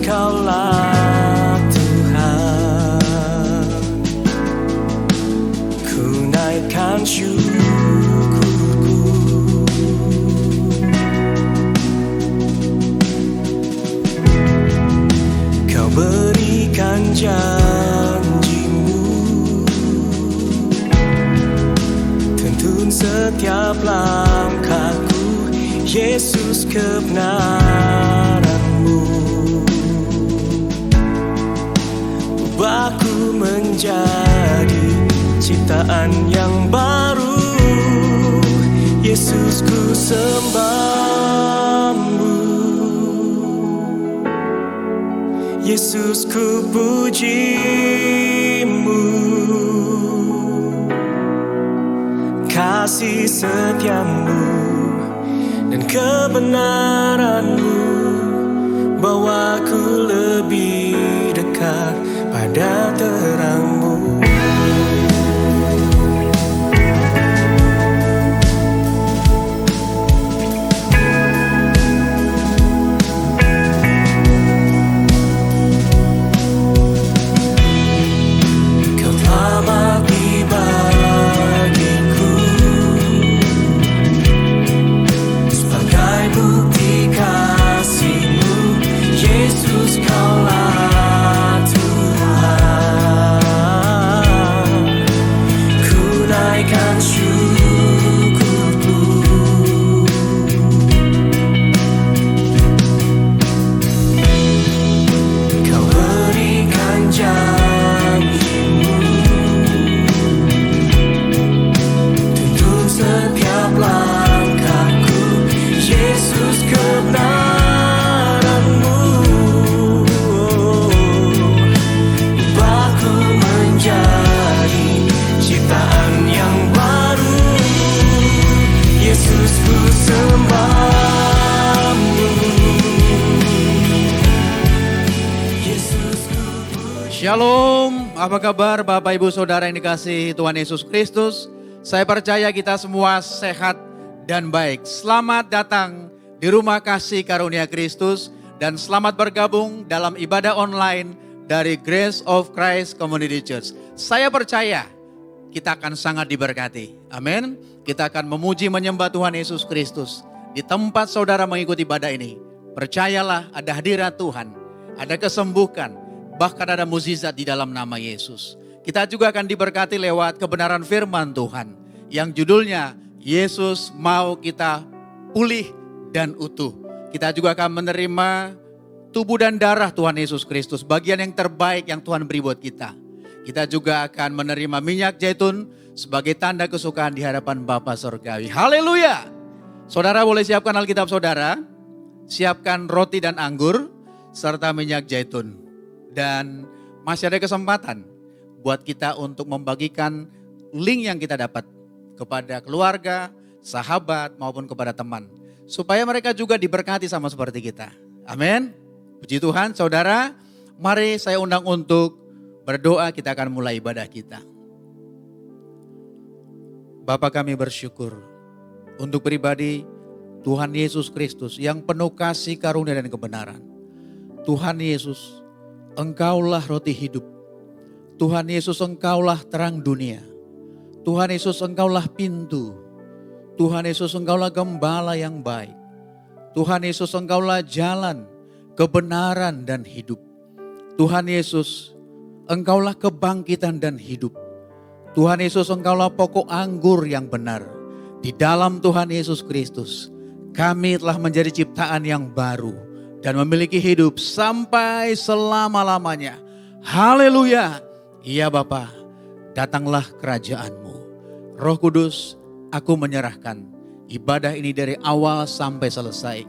Engkaulah Tuhan. Ku naikkan syukurku. Kau berikan janjimu, tuntun setiap langkahku, Yesus, kebenaran-Mu. Ubahku menjadi ciptaan yang baru, Yesus, ku sembah-Mu. Yesus, ku puji-Mu. Kasih setia-Mu dan kebenaran-Mu bawaku lebih dekat pada terang-Mu. Kau telah mati bagiku sebagai bukti kasih-Mu, Yesus, Kaulah Tuhan. Ku naikkan syukurku. Kau berikan janji-Mu, tuntun setiap langkahku, Yesus, kebenaran-Mu. Ubahku menjadi ciptaan yang baru, Yesus, ku sembah-Mu. Yesus, ku puji. Shalom, apa kabar Bapak Ibu Saudara yang dikasihi Tuhan Yesus Kristus? Saya percaya kita semua sehat dan baik. Selamat datang di rumah kasih karunia Kristus dan selamat bergabung dalam ibadah online dari Grace of Christ Community Church. Saya percaya kita akan sangat diberkati. Amin. Kita akan memuji menyembah Tuhan Yesus Kristus. Di tempat saudara mengikuti ibadah ini, percayalah ada hadirat Tuhan, ada kesembuhan, bahkan ada mukjizat di dalam nama Yesus. Kita juga akan diberkati lewat kebenaran firman Tuhan yang judulnya Yesus mau kita pulih dan utuh. Kita juga akan menerima tubuh dan darah Tuhan Yesus Kristus, bagian yang terbaik yang Tuhan beri buat kita. Kita juga akan menerima minyak zaitun sebagai tanda kesukaan di hadapan Bapa Surgawi. Haleluya! Saudara boleh siapkan Alkitab saudara, siapkan roti dan anggur, serta minyak zaitun. Dan masih ada kesempatan buat kita untuk membagikan link yang kita dapat kepada keluarga, sahabat, maupun kepada teman. Supaya mereka juga diberkati sama seperti kita. Amin. Puji Tuhan, saudara. Mari saya undang untuk berdoa, kita akan mulai ibadah kita. Bapa, kami bersyukur untuk pribadi Tuhan Yesus Kristus yang penuh kasih, karunia, dan kebenaran. Tuhan Yesus, Engkaulah roti hidup. Tuhan Yesus, Engkaulah terang dunia. Tuhan Yesus, Engkaulah pintu. Tuhan Yesus, Engkaulah gembala yang baik. Tuhan Yesus, Engkaulah jalan, kebenaran, dan hidup. Tuhan Yesus, Engkaulah kebangkitan dan hidup. Tuhan Yesus, Engkaulah pokok anggur yang benar. Di dalam Tuhan Yesus Kristus, kami telah menjadi ciptaan yang baru dan memiliki hidup sampai selama-lamanya. Haleluya. Iya Bapa, datanglah kerajaan-Mu. Roh Kudus, aku menyerahkan ibadah ini dari awal sampai selesai.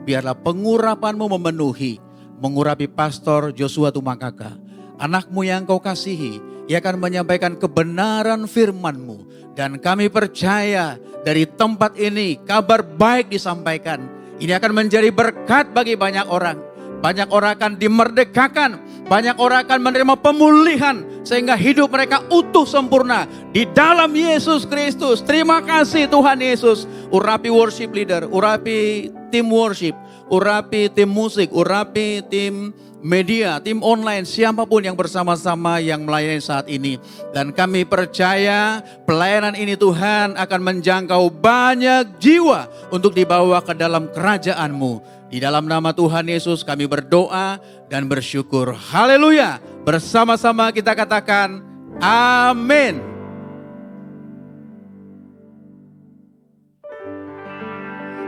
Biarlah pengurapan-Mu memenuhi, mengurapi Pastor Joshua Tumakaka, anak-Mu yang Kau kasihi. Ia akan menyampaikan kebenaran firman-Mu. Dan kami percaya dari tempat ini kabar baik disampaikan. Ini akan menjadi berkat bagi banyak orang. banyak orang akan dimerdekakan, banyak orang akan menerima pemulihan sehingga hidup mereka utuh sempurna di dalam Yesus Kristus. Terima kasih Tuhan Yesus. Urapi worship leader, urapi tim worship, urapi tim musik, urapi tim media, tim online, siapapun yang bersama-sama yang melayani saat ini. Dan kami percaya pelayanan ini Tuhan akan menjangkau banyak jiwa untuk dibawa ke dalam kerajaan-Mu. Di dalam nama Tuhan Yesus kami berdoa dan bersyukur. Haleluya. Bersama-sama kita katakan amin.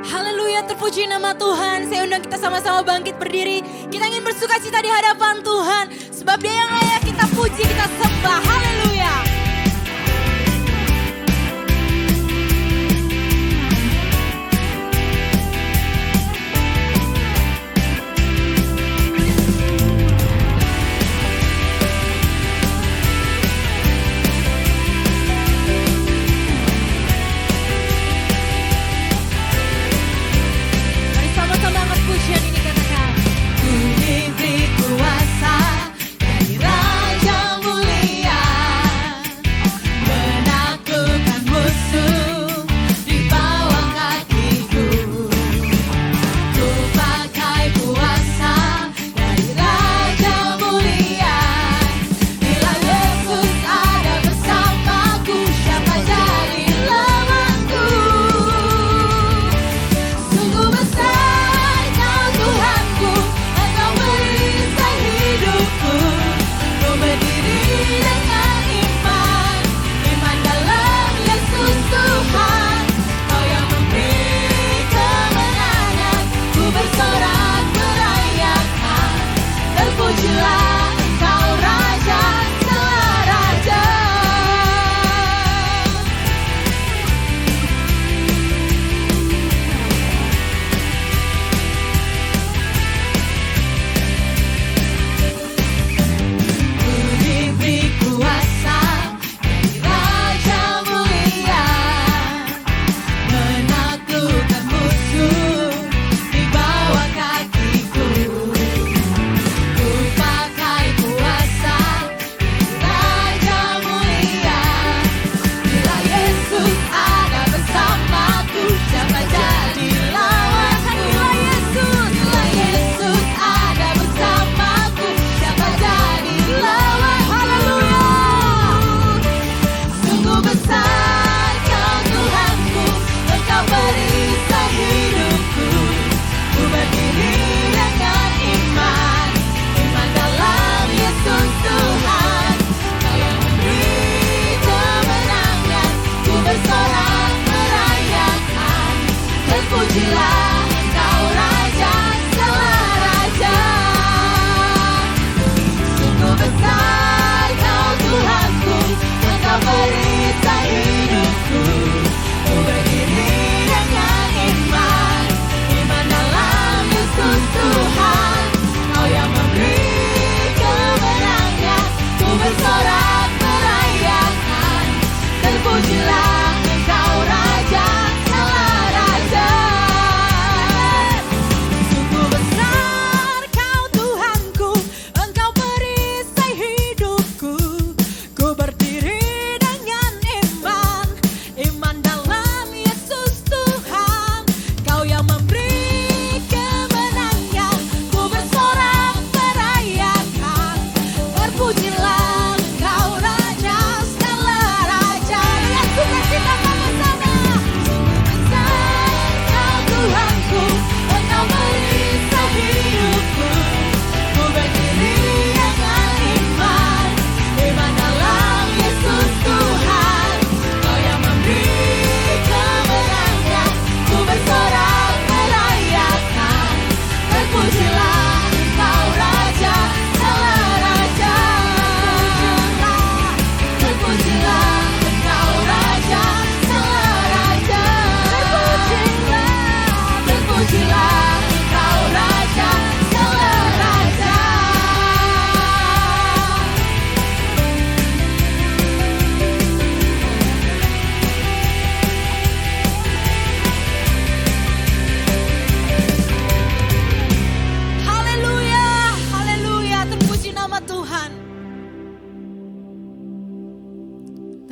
Haleluya, terpuji nama Tuhan. Saya undang kita sama-sama bangkit berdiri. Kita ingin bersukacita di hadapan Tuhan. Sebab Dia yang layak kita puji, kita sembah. Haleluya. Ku diberi kuasa dari Raja mulia.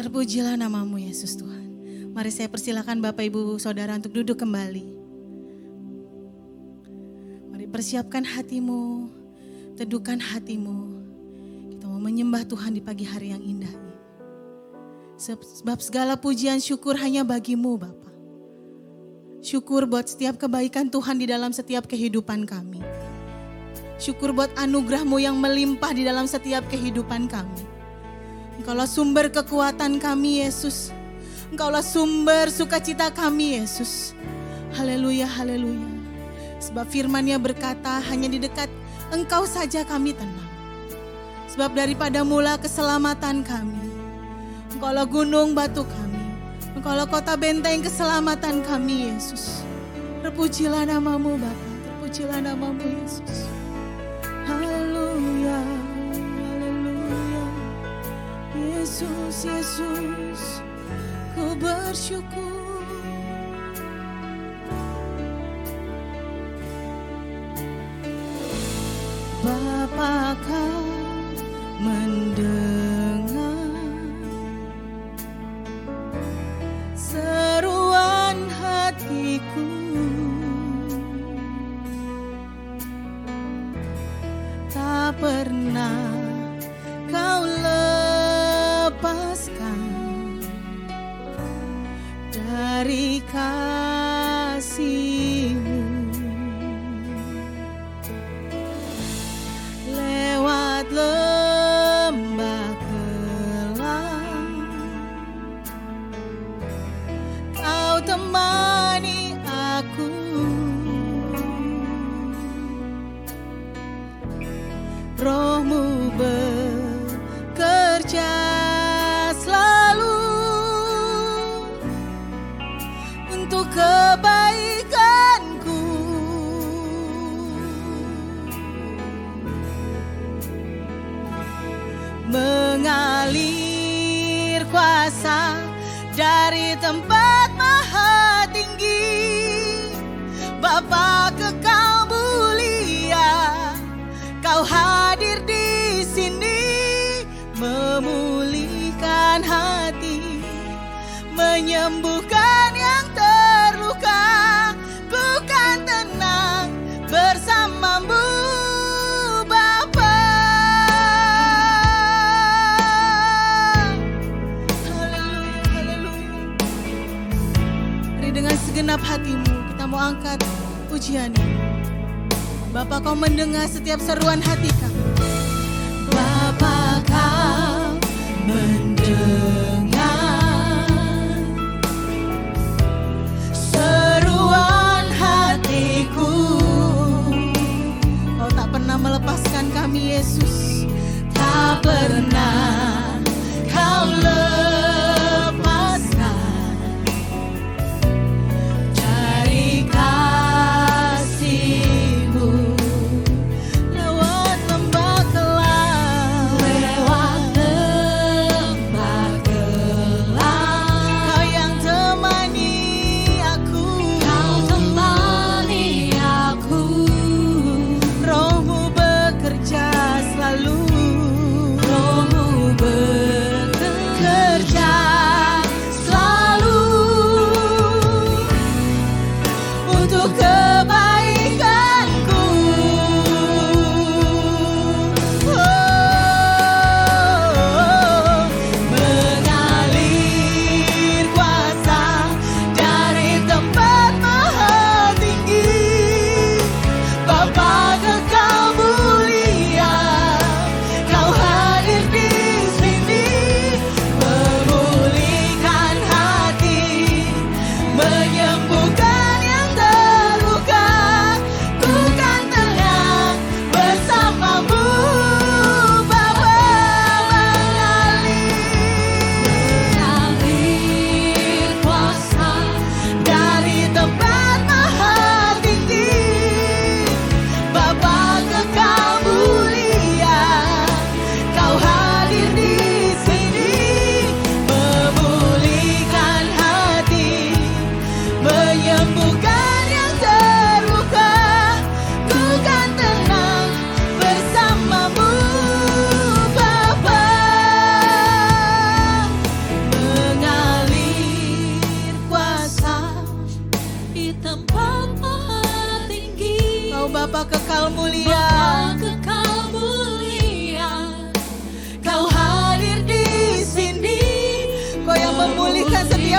Terpujilah namamu Yesus Tuhan. Mari saya persilakan Bapak Ibu Saudara untuk duduk kembali. Mari persiapkan hatimu, teduhkan hatimu. Kita mau menyembah Tuhan di pagi hari yang indah ini. Sebab segala pujian syukur hanya bagimu Bapa. Syukur buat setiap kebaikan Tuhan di dalam setiap kehidupan kami. Syukur buat anugerah-Mu yang melimpah di dalam setiap kehidupan kami. Engkaulah sumber kekuatan kami Yesus. Engkaulah sumber sukacita kami Yesus. Haleluya, haleluya. Sebab firman-Nya berkata hanya di dekat Engkau saja kami tenang. Sebab daripada mula keselamatan kami. Engkaulah gunung batu kami. Engkaulah kota benteng keselamatan kami Yesus. Terpujilah namamu Bapa. Terpujilah namamu Yesus. Haleluya, haleluya. Yesus, Yesus, ku bersyukur. Bapa kau mendengar seruan hatiku. Tak pernah kau lepaskan dari kasih-Mu. Lewat lembah kelam Kau temani aku. Roh-Mu bekerja selalu untuk kebaikanku. Mengalir kuasa dari tempat maha tinggi. Bapa kekal mulia, Kau hadir di sini, memulihkan hati, menyembuhkan yang terluka. Ku kan tenang bersama-Mu Bapa. Haleluya, haleluya. Mari dengan segenap hatimu kita mau angkat pujian ini. Bapa, Kau mendengar setiap seruan hati kami. Bapa, Kau mendengar seruan hatiku. Kau tak pernah melepaskan kami Yesus. Tak pernah Kau lepaskan dari kasih-Mu. Lewat lembah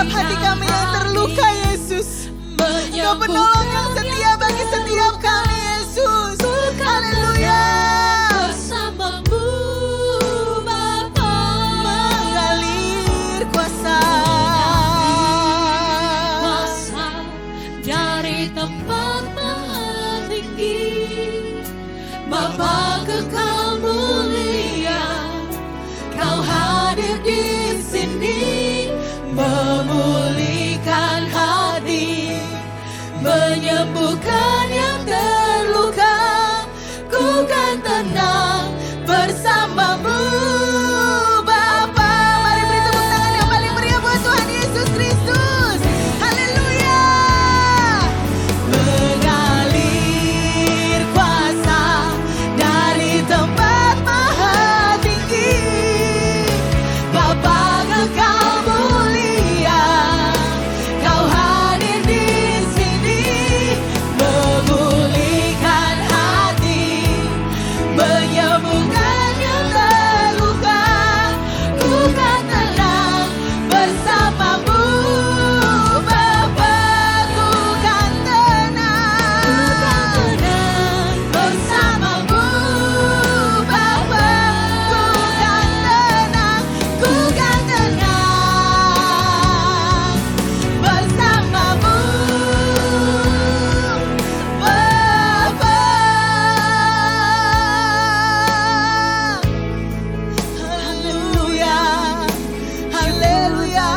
setiap hati kami yang terluka, Yesus. Engkau penolong yang setia bagi setiap kami, Yesus. Haleluya. Bersamamu Bapa, Mengalir kuasa dari tempat maha tinggi. Bapa kekal mulia, Kau hadir di sini, memulihkan hati, menyembuhkan yang terluka. Ku kan tenang bersamamu Bapa. Mari beri tepuk tangan yang paling meriah buat Tuhan Yesus Kristus. Haleluya. Mengalir kuasa dari tempat maha tinggi. Bapa kekal mulia, Kau hadir di sini, memulihkan hati, menyembuhkan yang terluka. Ku kan tenang bersamamu Bapa. Ku kan tenang bersamamu Bapa. Ku kan tenang, ku kan tenang bersamamu Bapa. Haleluya, haleluya.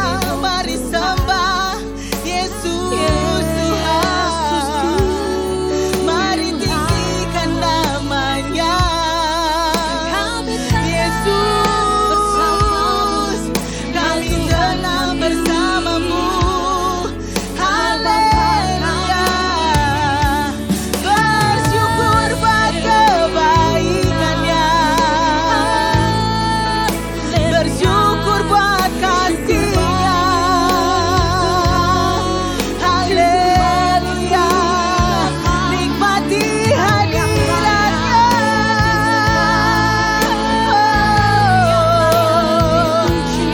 Mari sembah Yesus Tuhan. Mari tinggikan namanya. Yesus, kami tenang bersamamu. Haleluya. Bersyukur buat kebaikannya, bersyukur buat kasih-Nya. Haleluya. Nikmati hadirat-Nya. Oh,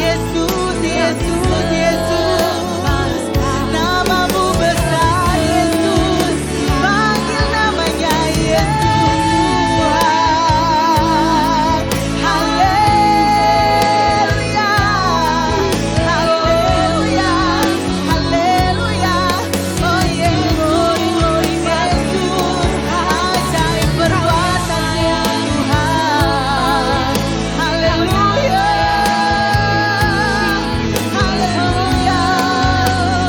Yesus, Yesus, Yesus. Namamu besar, Yesus. Panggil namanya Yesus Tuhan. Haleluya. Haleluya. Haleluya. Oh Yesus, Yesus. Ajaib perbuatan-Nya Tuhan. Haleluya. Haleluya.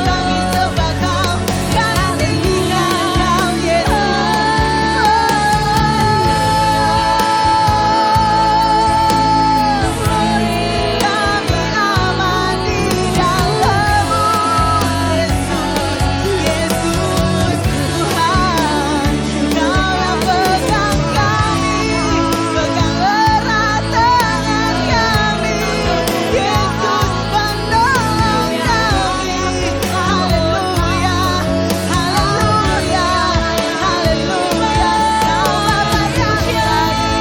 Kami sembah Kau, kami tinggikan Kau, Yesus. Kami aman di dalam-Mu, Yesus. Yesus Tuhan, Kau yang pegang kami, pegang erat tangan kami. Yesus penolong kami. Haleluya, haleluya, haleluya. Kau Bapa yang baik,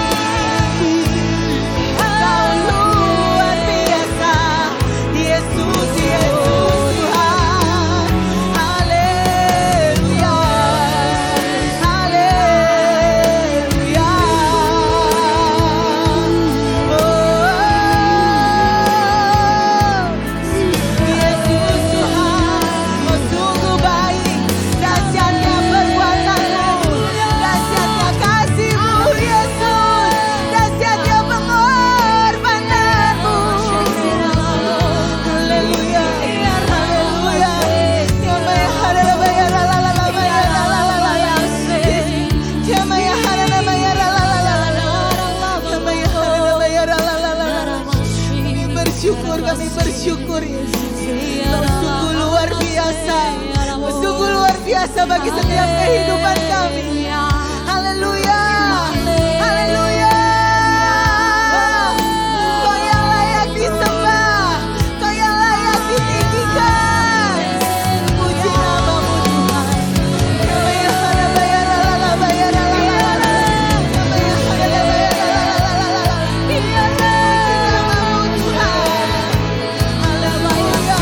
Kau luar biasa. Yesus, Yesus Tuhan. Haleluya, haleluya. Yesus Tuhan, Kau sungguh baik. Dahsyatnya perbuatan-Mu, dahsyatnya kasih-Mu, Yesus. Dahsyatnya pengorbanan-Mu. Haleluya, haleluya. Yamaya haralabaya ralalalabaya ralalalaya. Yamaya haralabaya ralalalala. Yamaya haralabaya ralalalala. Kami bersyukur, kami bersyukur, Yesus. Kau sungguh luar biasa. Kau sungguh luar biasa bagi setiap kehidupan kami. Haleluya, haleluya. Kau yang layak disembah, Kau yang layak ditinggikan. Puji nama-Mu Tuhan. Yamaya haralabaya ralalalabaya ralalalala. Yamaya haralabaya ralalalala. Puji nama-Mu Tuhan. Haleluya.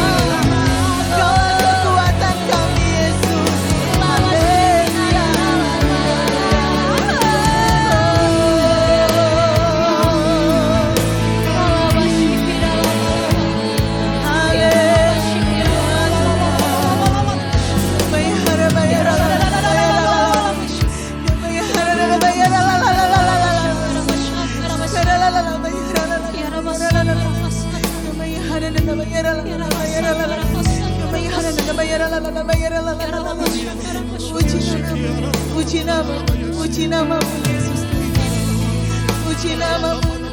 Puji namamu Yesus.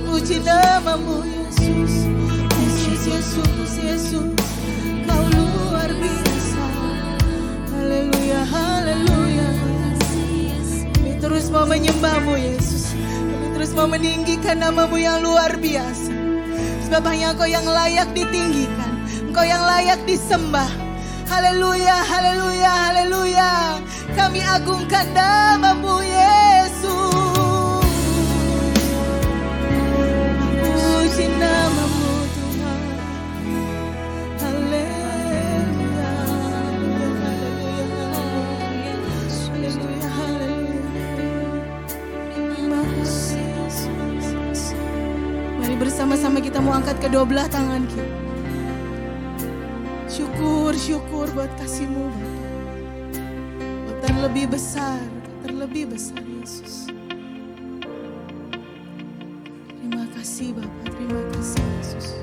Puji namamu Yesus. Yesus, Kau luar biasa. Haleluya, haleluya. Kami terus mau menyembahmu Yesus. Kami terus mau meninggikan namamu yang luar biasa. Sebab hanya Engkau yang layak ditinggikan. Engkau yang layak disembah. Haleluya, haleluya, haleluya. Kami agungkan namamu Yesus. Puji namamu Tuhan. Haleluya. Haleluya, haleluya. Terima kasih Yesus. Mari bersama-sama kita mau angkat kedua belah tangan kita. Syukur buat kasih-Mu Bapa. Kau terlebih besar Yesus. Terima kasih Bapa, terima kasih Yesus.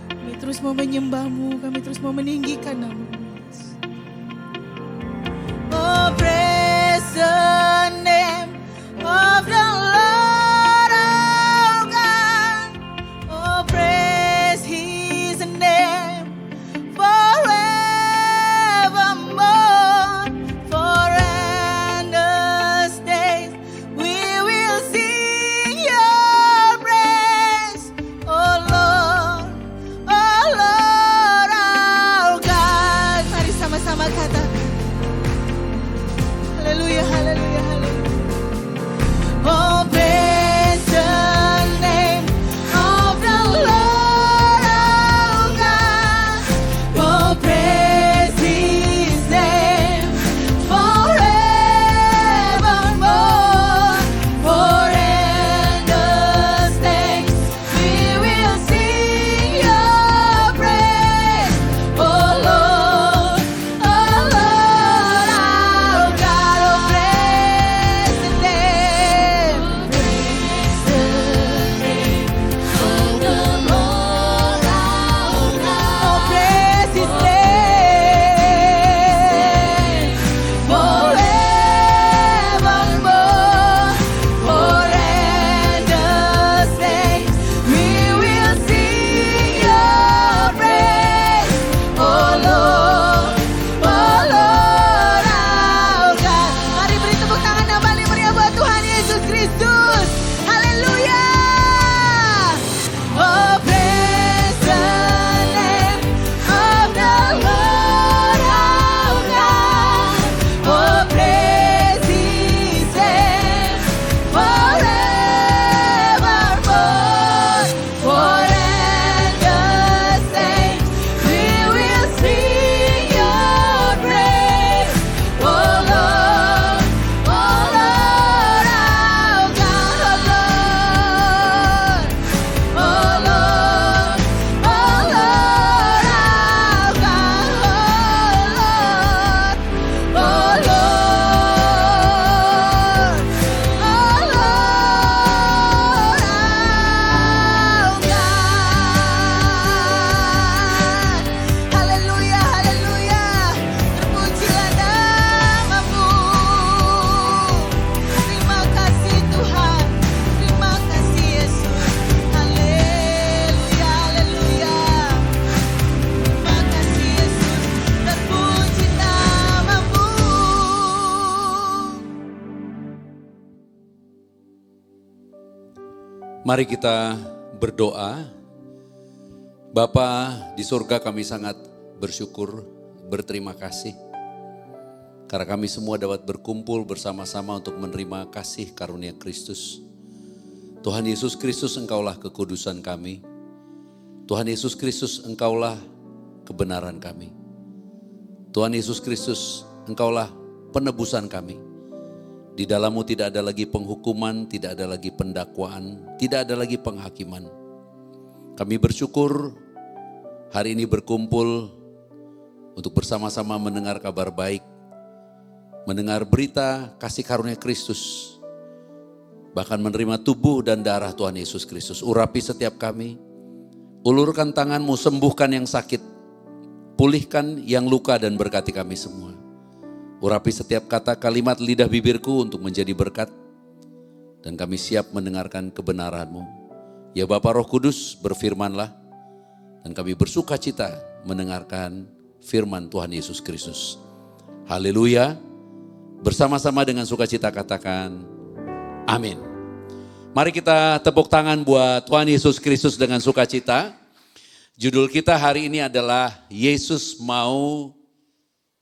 Kami terus mau menyembah-Mu, kami terus mau meninggikan nama-Mu Yesus. Oh, praise the name of the Lord our God. Oh, praise His name forevermore. For endless days we will sing Your praise. Oh Lord our God. Mari sama-sama katakan. Haleluya, haleluya, haleluya. Oh, praise the name of the Lord our God. Oh, praise His name forevermore. For endless days we will sing Your praise. Oh Lord our God. Oh, praise the name. Praise the name of the Lord our God. Oh, praise His name forevermore. For endless days we will sing Your praise. Oh Lord our God. Mari beri tepuk tangan yang paling meriah buat Tuhan Yesus Kristus. Haleluya. Oh, praise the name of the Lord our God. Oh, praise His name forevermore. For endless days we will sing Your praise. Oh Lord our God. Oh Lord our God. Oh Lord our God. Haleluya, haleluya. Terpujilah namamu. Terima kasih Tuhan. Terima kasih Yesus. Haleluya, haleluya. Terima kasih Yesus. Terpuji namamu. Mari kita berdoa. Bapa di surga, kami sangat bersyukur, berterima kasih. Karena kami semua dapat berkumpul bersama-sama untuk menerima kasih karunia Kristus. Tuhan Yesus Kristus, Engkaulah kekudusan kami. Tuhan Yesus Kristus, Engkaulah kebenaran kami. Tuhan Yesus Kristus, Engkaulah penebusan kami. Di dalam-Mu tidak ada lagi penghukuman, tidak ada lagi pendakwaan, tidak ada lagi penghakiman. Kami bersyukur hari ini berkumpul untuk bersama-sama mendengar kabar baik, mendengar berita kasih karunia Kristus, bahkan menerima tubuh dan darah Tuhan Yesus Kristus. Urapi setiap kami, Ulurkan tanganmu, sembuhkan yang sakit, pulihkan yang luka dan berkati kami semua. Urapi setiap kata kalimat lidah bibirku untuk menjadi berkat, dan kami siap mendengarkan kebenaran-Mu. Ya Bapa Roh Kudus, berfirmanlah, dan kami bersuka cita mendengarkan firman Tuhan Yesus Kristus. Haleluya. Bersama-sama dengan sukacita katakan amin. Mari kita tepuk tangan buat Tuhan Yesus Kristus dengan sukacita. Judul kita hari ini adalah Yesus mau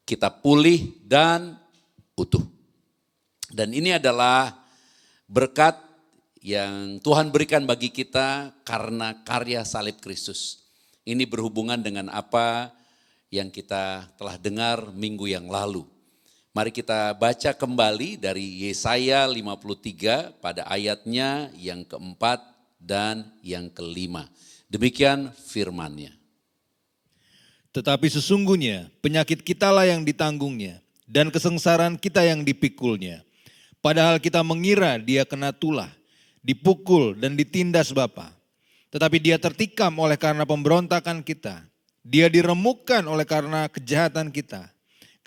kita pulih dan utuh. Dan ini adalah berkat yang Tuhan berikan bagi kita karena karya salib Kristus. Ini berhubungan dengan apa yang kita telah dengar minggu yang lalu. Mari kita baca kembali dari Yesaya 53 pada ayatnya yang keempat dan yang kelima. Demikian firman-Nya. Tetapi sesungguhnya penyakit kitalah yang ditanggungnya dan kesengsaraan kita yang dipikulnya. Padahal kita mengira dia kena tulah, dipukul dan ditindas Bapa. Tetapi dia tertikam oleh karena pemberontakan kita. Dia diremukkan oleh karena kejahatan kita.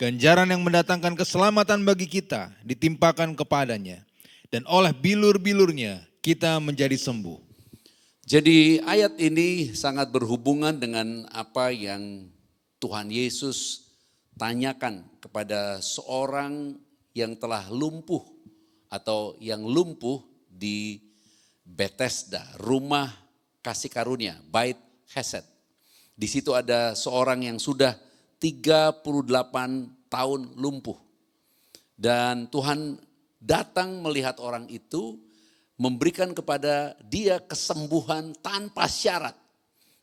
Ganjaran yang mendatangkan keselamatan bagi kita ditimpakan kepadanya. Dan oleh bilur-bilurnya kita menjadi sembuh. Jadi ayat ini sangat berhubungan dengan apa yang Tuhan Yesus tanyakan kepada seorang yang telah lumpuh atau yang lumpuh di Bethesda, rumah kasih karunia, Bait Hesed. Di situ ada seorang yang sudah 38 tahun lumpuh. Dan Tuhan datang melihat orang itu, memberikan kepada dia kesembuhan tanpa syarat.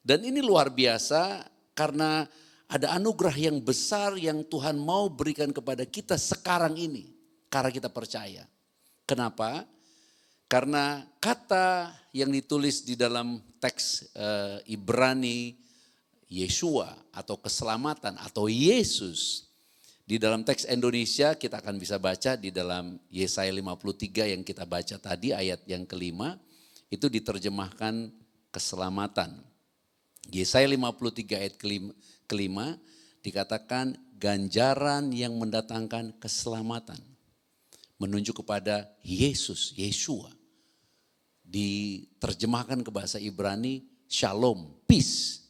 Dan ini luar biasa karena ada anugerah yang besar yang Tuhan mau berikan kepada kita sekarang ini. Karena kita percaya. Kenapa? Karena kata yang ditulis di dalam teks Ibrani, Yeshua atau keselamatan atau Yesus. Di dalam teks Indonesia kita akan bisa baca di dalam Yesaya 53 yang kita baca tadi ayat yang kelima. Itu diterjemahkan keselamatan. Yesaya 53 ayat kelima dikatakan ganjaran yang mendatangkan keselamatan. Menunjuk kepada Yesus, Yeshua. Diterjemahkan ke bahasa Ibrani shalom, peace.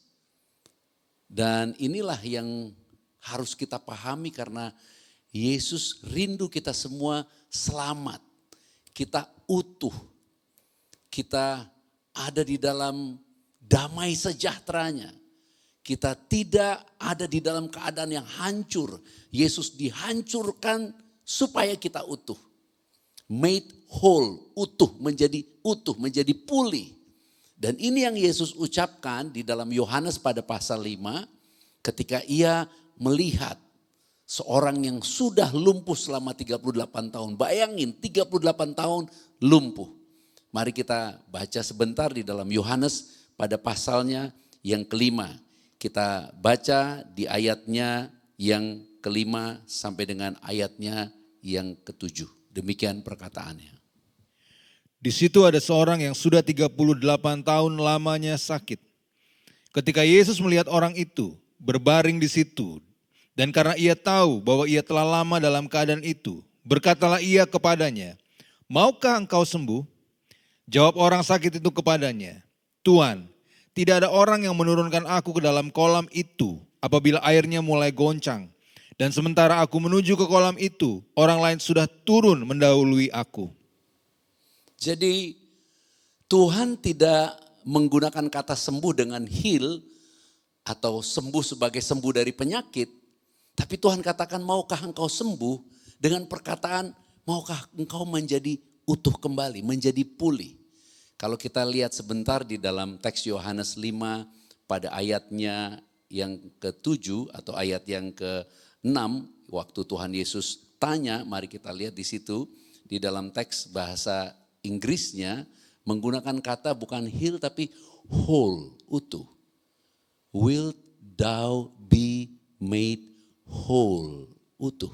Dan inilah yang harus kita pahami karena Yesus rindu kita semua selamat. Kita utuh. Kita ada di dalam damai sejahteranya. Kita tidak ada di dalam keadaan yang hancur. Yesus dihancurkan supaya kita utuh. Made whole, utuh, menjadi pulih. Dan ini yang Yesus ucapkan di dalam Yohanes pada pasal 5 ketika ia melihat seorang yang sudah lumpuh selama 38 tahun. Bayangin 38 tahun lumpuh. Mari kita baca sebentar di dalam Yohanes pada pasalnya yang kelima. Kita baca di ayatnya yang kelima sampai dengan ayatnya yang ketujuh. Demikian perkataannya. Di situ ada seorang yang sudah 38 tahun lamanya sakit. Ketika Yesus melihat orang itu berbaring di situ, dan karena ia tahu bahwa ia telah lama dalam keadaan itu, berkatalah ia kepadanya, "Maukah engkau sembuh?" Jawab orang sakit itu kepadanya, "Tuhan, tidak ada orang yang menurunkan aku ke dalam kolam itu apabila airnya mulai goncang. Dan sementara aku menuju ke kolam itu, orang lain sudah turun mendahului aku." Jadi Tuhan tidak menggunakan kata sembuh dengan heal atau sembuh sebagai sembuh dari penyakit. Tapi Tuhan katakan maukah engkau sembuh dengan perkataan maukah engkau menjadi utuh kembali, menjadi pulih. Kalau kita lihat sebentar di dalam teks Yohanes 5 pada ayatnya yang ke-7 atau ayat yang ke-6 waktu Tuhan Yesus tanya, mari kita lihat di situ di dalam teks bahasa Inggrisnya menggunakan kata bukan heal tapi whole, utuh. Wilt thou be made whole, utuh.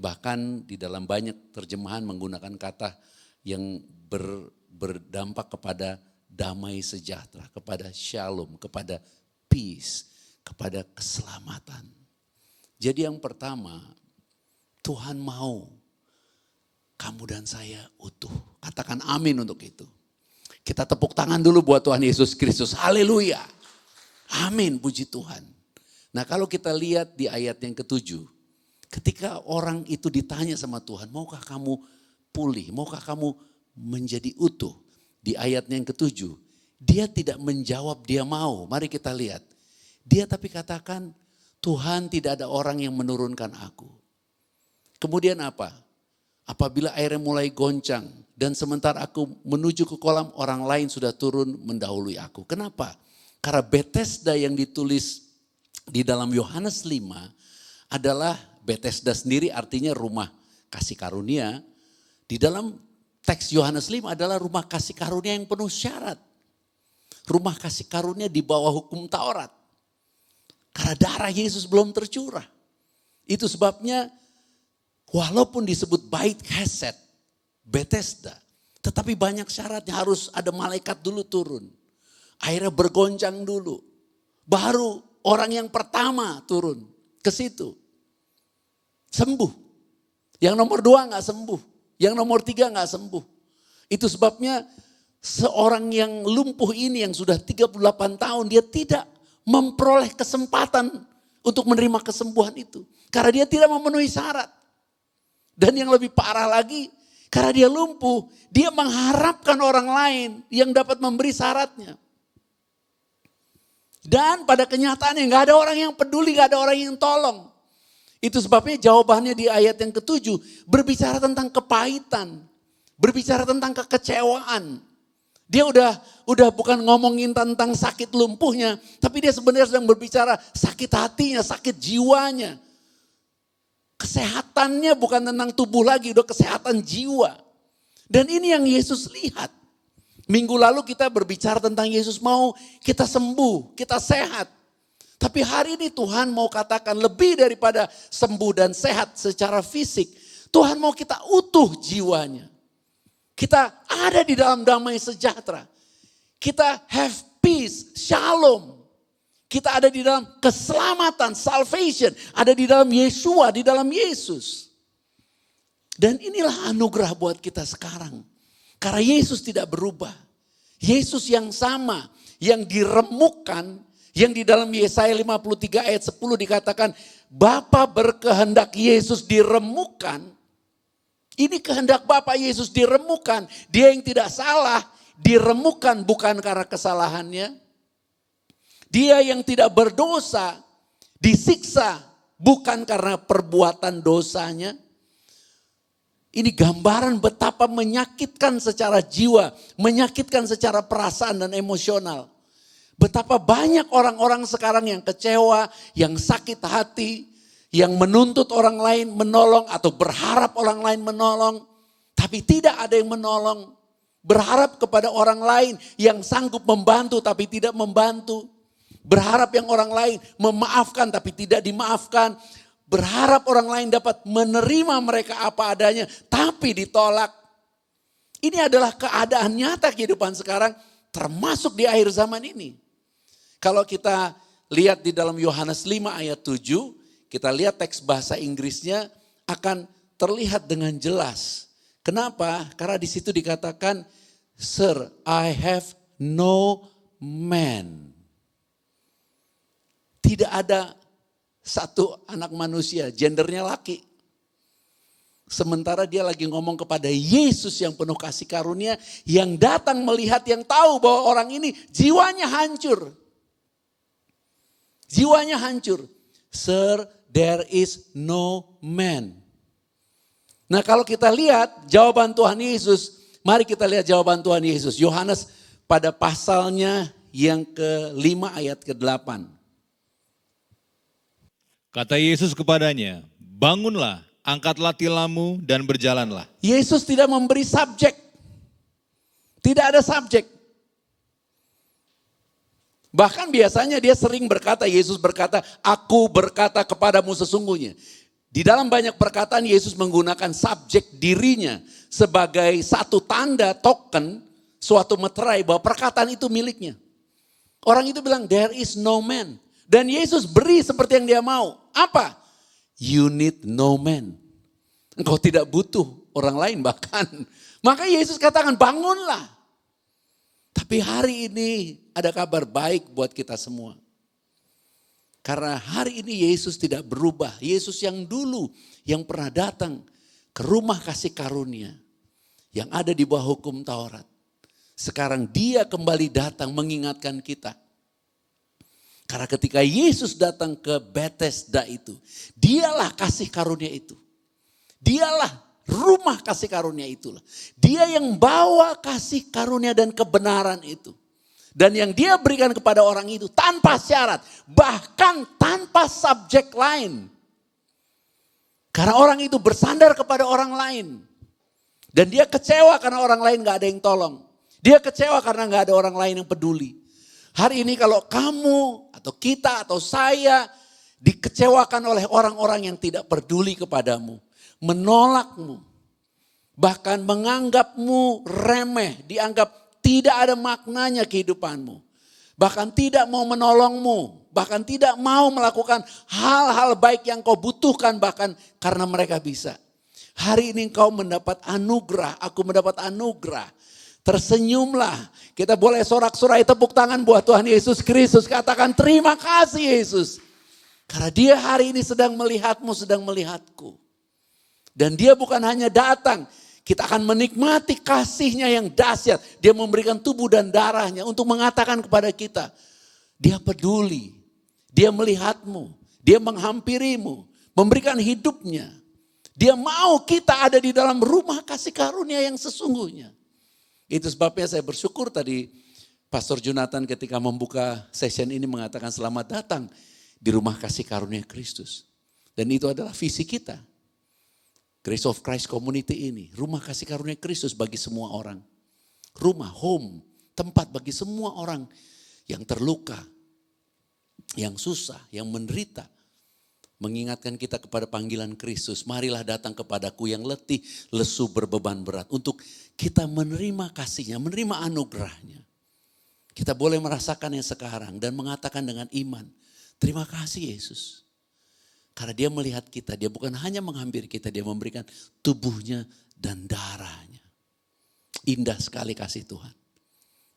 Bahkan di dalam banyak terjemahan menggunakan kata yang berdampak kepada damai sejahtera, kepada shalom, kepada peace, kepada keselamatan. Jadi yang pertama, Tuhan mau kamu dan saya utuh. Katakan amin untuk itu. Kita tepuk tangan dulu buat Tuhan Yesus Kristus. Haleluya. Amin, puji Tuhan. Nah kalau kita lihat di ayat yang ke-7. Ketika orang itu ditanya sama Tuhan, maukah kamu pulih? Maukah kamu menjadi utuh? Di ayat yang ke-7. Dia tidak menjawab dia mau. Mari kita lihat. Dia tapi katakan, Tuhan tidak ada orang yang menurunkan aku. Kemudian apa? Apabila airnya mulai goncang dan sementara aku menuju ke kolam, orang lain sudah turun mendahului aku. Kenapa? Karena Bethesda yang ditulis di dalam Yohanes 5 adalah Bethesda sendiri artinya rumah kasih karunia. Di dalam teks Yohanes 5 adalah rumah kasih karunia yang penuh syarat. Rumah kasih karunia di bawah hukum Taurat. Karena darah Yesus belum tercurah. Itu sebabnya walaupun disebut bait Hesed, Bethesda, tetapi banyak syaratnya, harus ada malaikat dulu turun. Akhirnya bergoncang dulu. Baru orang yang pertama turun ke situ. Sembuh. Yang nomor 2 gak sembuh. Yang nomor 3 gak sembuh. Itu sebabnya seorang yang lumpuh ini yang sudah 38 tahun, dia tidak memperoleh kesempatan untuk menerima kesembuhan itu. Karena dia tidak memenuhi syarat. Dan yang lebih parah lagi, karena dia lumpuh, dia mengharapkan orang lain yang dapat memberi syaratnya. Dan pada kenyataannya gak ada orang yang peduli, gak ada orang yang tolong. Itu sebabnya jawabannya di ayat yang ke-7 berbicara tentang kepahitan, berbicara tentang kekecewaan. Dia udah bukan ngomongin tentang sakit lumpuhnya, tapi dia sebenarnya sedang berbicara sakit hatinya, sakit jiwanya. Kesehatannya bukan tentang tubuh lagi, udah kesehatan jiwa. Dan ini yang Yesus lihat. Minggu lalu kita berbicara tentang Yesus mau kita sembuh, kita sehat. Tapi hari ini Tuhan mau katakan lebih daripada sembuh dan sehat secara fisik. Tuhan mau kita utuh jiwanya. Kita ada di dalam damai sejahtera. Kita have peace, shalom. Kita ada di dalam keselamatan, salvation. Ada di dalam Yeshua, di dalam Yesus. Dan inilah anugerah buat kita sekarang. Karena Yesus tidak berubah. Yesus yang sama, yang diremukkan, yang di dalam Yesaya 53 ayat 10 dikatakan, Bapa berkehendak Yesus diremukkan. Ini kehendak Bapa Yesus diremukkan. Dia yang tidak salah, diremukkan bukan karena kesalahannya. Dia yang tidak berdosa, disiksa bukan karena perbuatan dosanya. Ini gambaran betapa menyakitkan secara jiwa, menyakitkan secara perasaan dan emosional. Betapa banyak orang-orang sekarang yang kecewa, yang sakit hati, yang menuntut orang lain menolong atau berharap orang lain menolong. Tapi tidak ada yang menolong. Berharap kepada orang lain yang sanggup membantu tapi tidak membantu. Berharap yang orang lain memaafkan tapi tidak dimaafkan. Berharap orang lain dapat menerima mereka apa adanya tapi ditolak. Ini adalah keadaan nyata kehidupan sekarang termasuk di akhir zaman ini. Kalau kita lihat di dalam Yohanes 5 ayat 7, kita lihat teks bahasa Inggrisnya akan terlihat dengan jelas. Kenapa? Karena di situ dikatakan, Sir, I have no man. Tidak ada satu anak manusia, gendernya laki. Sementara dia lagi ngomong kepada Yesus yang penuh kasih karunia, yang datang melihat, yang tahu bahwa orang ini jiwanya hancur. Jiwanya hancur. Sir, there is no man. Nah kalau kita lihat jawaban Tuhan Yesus, mari kita lihat jawaban Tuhan Yesus. Yohanes pada pasalnya yang ke-5 ayat ke-8. Kata Yesus kepadanya, bangunlah, angkatlah tilammu dan berjalanlah. Yesus tidak memberi subjek. Tidak ada subjek. Bahkan biasanya dia sering berkata, Yesus berkata, aku berkata kepadamu sesungguhnya. Di dalam banyak perkataan Yesus menggunakan subjek dirinya sebagai satu tanda token suatu meterai bahwa perkataan itu miliknya. Orang itu bilang, there is no man. Dan Yesus beri seperti yang dia mau. Apa? You need no man. Engkau tidak butuh orang lain bahkan. Maka Yesus katakan, bangunlah. Tapi hari ini ada kabar baik buat kita semua. Karena hari ini Yesus tidak berubah. Yesus yang dulu, yang pernah datang ke rumah kasih karunia. Yang ada di bawah hukum Taurat. Sekarang dia kembali datang mengingatkan kita. Karena ketika Yesus datang ke Bethesda itu, dialah kasih karunia itu. Dialah rumah kasih karunia itulah. Dia yang bawa kasih karunia dan kebenaran itu. Dan yang dia berikan kepada orang itu tanpa syarat, bahkan tanpa subjek lain. Karena orang itu bersandar kepada orang lain. Dan dia kecewa karena orang lain gak ada yang tolong. Dia kecewa karena gak ada orang lain yang peduli. Hari ini kalau kamu atau kita atau saya dikecewakan oleh orang-orang yang tidak peduli kepadamu. Menolakmu. Bahkan menganggapmu remeh. Dianggap tidak ada maknanya kehidupanmu. Bahkan tidak mau menolongmu. Bahkan tidak mau melakukan hal-hal baik yang kau butuhkan bahkan karena mereka bisa. Hari ini kau mendapat anugerah, aku mendapat anugerah. Tersenyumlah. Kita boleh sorak-sorai tepuk tangan buat Tuhan Yesus Kristus. Katakan terima kasih Yesus. Karena dia hari ini sedang melihatmu, sedang melihatku. Dan dia bukan hanya datang. Kita akan menikmati kasihnya yang dahsyat. Dia memberikan tubuh dan darahnya untuk mengatakan kepada kita. Dia peduli. Dia melihatmu. Dia menghampirimu. Memberikan hidupnya. Dia mau kita ada di dalam rumah kasih karunia yang sesungguhnya. Itu sebabnya saya bersyukur tadi Pastor Jonathan ketika membuka session ini mengatakan selamat datang di rumah kasih karunia Kristus. Dan itu adalah visi kita. Grace of Christ Community ini, rumah kasih karunia Kristus bagi semua orang. Rumah, home, tempat bagi semua orang yang terluka, yang susah, yang menderita. Mengingatkan kita kepada panggilan Kristus. Marilah datang kepadaku yang letih, lesu, berbeban berat. Untuk kita menerima kasihnya, menerima anugerahnya. Kita boleh merasakannya sekarang dan mengatakan dengan iman. Terima kasih Yesus. Karena dia melihat kita, dia bukan hanya menghampiri kita, dia memberikan tubuhnya dan darahnya. Indah sekali kasih Tuhan.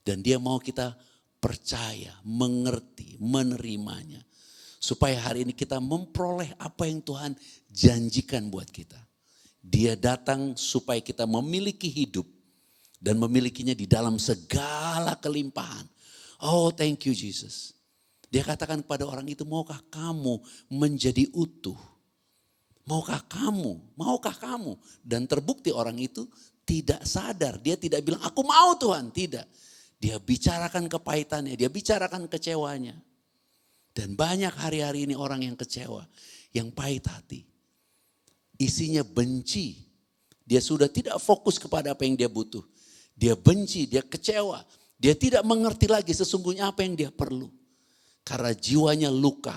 Dan dia mau kita percaya, mengerti, menerimanya. Supaya hari ini kita memperoleh apa yang Tuhan janjikan buat kita. Dia datang supaya kita memiliki hidup. Dan memilikinya di dalam segala kelimpahan. Oh thank you Jesus. Dia katakan kepada orang itu, maukah kamu menjadi utuh? Maukah kamu? Maukah kamu? Dan terbukti orang itu tidak sadar. Dia tidak bilang, aku mau Tuhan. Tidak. Dia bicarakan kepahitannya. Dia bicarakan kecewanya. Dan banyak hari-hari ini orang yang kecewa, yang pahit hati. Isinya benci. Dia sudah tidak fokus kepada apa yang dia butuh. Dia benci, dia kecewa. Dia tidak mengerti lagi sesungguhnya apa yang dia perlu. Karena jiwanya luka,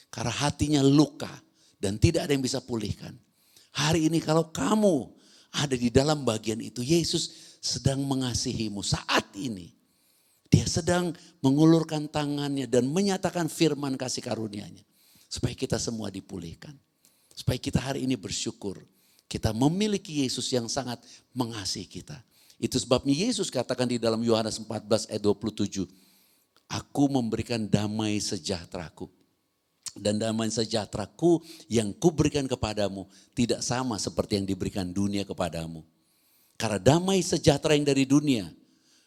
karena hatinya luka. Dan tidak ada yang bisa pulihkan. Hari ini kalau kamu ada di dalam bagian itu, Yesus sedang mengasihimu saat ini. Dia sedang mengulurkan tangannya dan menyatakan firman kasih karunia-Nya. Supaya kita semua dipulihkan. Supaya kita hari ini bersyukur. Kita memiliki Yesus yang sangat mengasihi kita. Itu sebabnya Yesus katakan di dalam Yohanes 14 ayat 27. Aku memberikan damai sejahteraku. Dan damai sejahteraku yang kuberikan kepadamu tidak sama seperti yang diberikan dunia kepadamu. Karena damai sejahtera yang dari dunia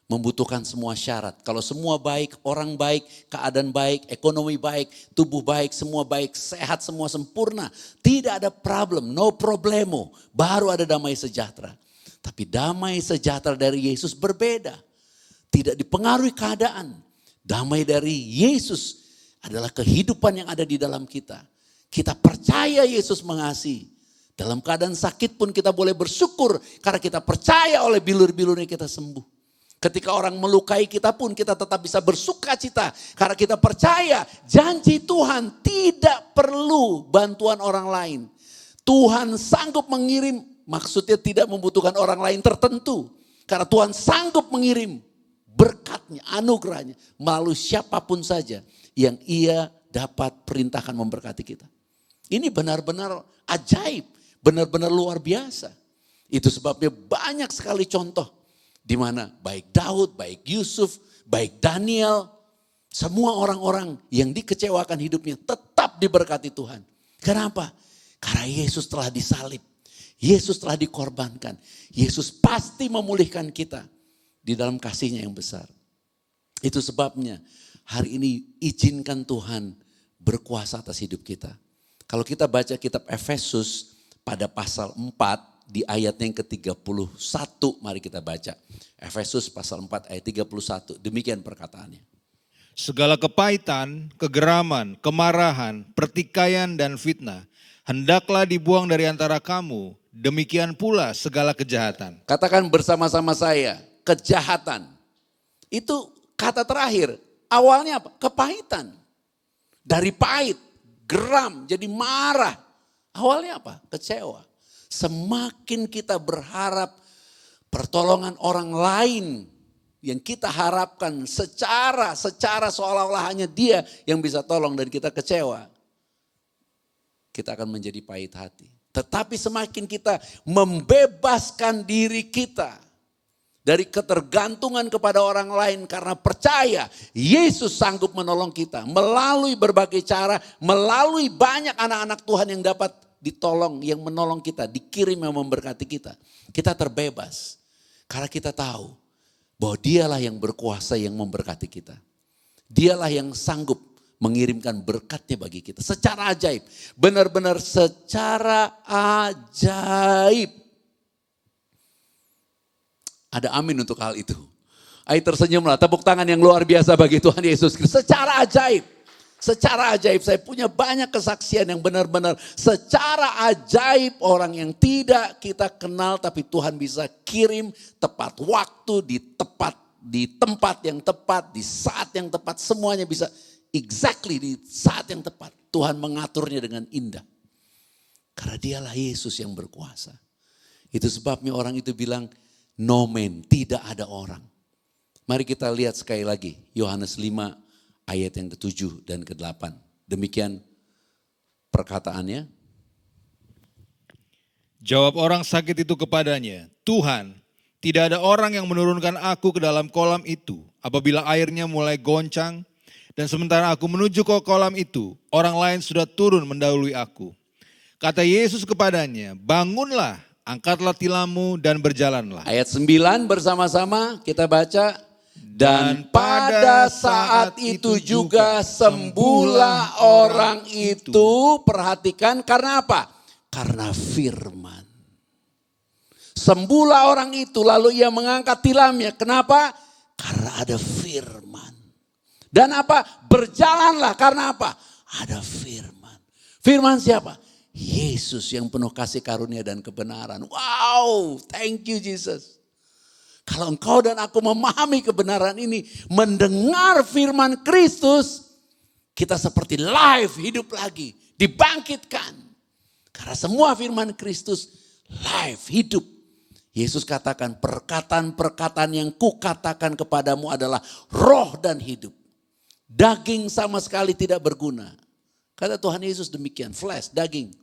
membutuhkan semua syarat. Kalau semua baik, orang baik, keadaan baik, ekonomi baik, tubuh baik, semua baik, sehat, semua sempurna. Tidak ada problem, no problemo. Baru ada damai sejahtera. Tapi damai sejahtera dari Yesus berbeda. Tidak dipengaruhi keadaan. Damai dari Yesus adalah kehidupan yang ada di dalam kita. Kita percaya Yesus mengasihi. Dalam keadaan sakit pun kita boleh bersyukur karena kita percaya oleh bilur-bilurnya kita sembuh. Ketika orang melukai kita pun kita tetap bisa bersuka cita. Karena kita percaya janji Tuhan tidak perlu bantuan orang lain. Tuhan sanggup mengirim, maksudnya tidak membutuhkan orang lain tertentu. Karena Tuhan sanggup mengirim berkatnya, anugerahnya melalui siapapun saja yang ia dapat perintahkan memberkati kita. Ini benar-benar ajaib, benar-benar luar biasa. Itu sebabnya banyak sekali contoh di mana baik Daud, baik Yusuf, baik Daniel, semua orang-orang yang dikecewakan hidupnya tetap diberkati Tuhan. Kenapa? Karena Yesus telah disalib. Yesus telah dikorbankan. Yesus pasti memulihkan kita di dalam kasih-Nya yang besar. Itu sebabnya hari ini izinkan Tuhan berkuasa atas hidup kita. Kalau kita baca kitab Efesus pada pasal 4 di ayatnya yang ke-31, mari kita baca. Efesus pasal 4 ayat 31, demikian perkataannya. Segala kepahitan, kegeraman, kemarahan, pertikaian dan fitnah hendaklah dibuang dari antara kamu. Demikian pula segala kejahatan. Katakan bersama-sama saya, kejahatan. Itu kata terakhir, awalnya apa? Kepahitan. Dari pahit, geram, jadi marah. Awalnya apa? Kecewa. Semakin kita berharap pertolongan orang lain yang kita harapkan secara seolah-olah hanya dia yang bisa tolong dan kita kecewa. Kita akan menjadi pahit hati. Tetapi semakin kita membebaskan diri kita dari ketergantungan kepada orang lain karena percaya Yesus sanggup menolong kita melalui berbagai cara, melalui banyak anak-anak Tuhan yang dapat ditolong, yang menolong kita, dikirim yang memberkati kita. Kita terbebas karena kita tahu bahwa dialah yang berkuasa yang memberkati kita. Dialah yang sanggup mengirimkan berkatnya bagi kita secara ajaib. Benar-benar secara ajaib. Ada amin untuk hal itu. Ayo tersenyumlah, tepuk tangan yang luar biasa bagi Tuhan Yesus Kristus. Secara ajaib. Secara ajaib, saya punya banyak kesaksian yang benar-benar secara ajaib orang yang tidak kita kenal tapi Tuhan bisa kirim tepat waktu, di tempat yang tepat, di saat yang tepat, semuanya bisa exactly di saat yang tepat. Tuhan mengaturnya dengan indah. Karena dialah Yesus yang berkuasa. Itu sebabnya orang itu bilang, no man, tidak ada orang. Mari kita lihat sekali lagi Yohanes 5 ayat yang ke-7 dan ke-8. Demikian perkataannya. Jawab orang sakit itu kepadanya, Tuhan, tidak ada orang yang menurunkan aku ke dalam kolam itu apabila airnya mulai goncang, dan sementara aku menuju ke kolam itu, orang lain sudah turun mendahului aku. Kata Yesus kepadanya, bangunlah, angkatlah tilammu dan berjalanlah. Ayat 9 bersama-sama kita baca. Dan pada saat itu juga sembuhlah orang itu. Perhatikan karena apa? Karena firman. Sembuhlah orang itu lalu ia mengangkat tilamnya. Kenapa? Karena ada firman. Dan apa? Berjalanlah karena apa? Ada firman. Firman siapa? Yesus yang penuh kasih karunia dan kebenaran. Wow, thank you Jesus. Kalau engkau dan aku memahami kebenaran ini, mendengar firman Kristus, kita seperti live, hidup lagi, dibangkitkan. Karena semua firman Kristus live, hidup. Yesus katakan, perkataan-perkataan yang kukatakan kepadamu adalah roh dan hidup. Daging sama sekali tidak berguna. Kata Tuhan Yesus demikian, flesh, daging.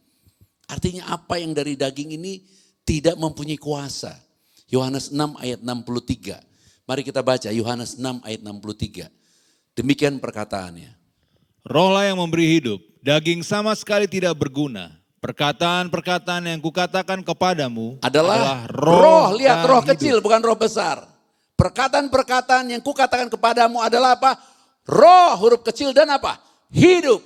Artinya apa yang dari daging ini tidak mempunyai kuasa. Yohanes 6 ayat 63. Mari kita baca Yohanes 6 ayat 63. Demikian perkataannya. Rohlah yang memberi hidup, daging sama sekali tidak berguna. Perkataan-perkataan yang kukatakan kepadamu adalah roh, lihat roh hidup. kecil bukan roh besar. Perkataan-perkataan yang kukatakan kepadamu adalah apa? Roh, huruf kecil dan apa? Hidup.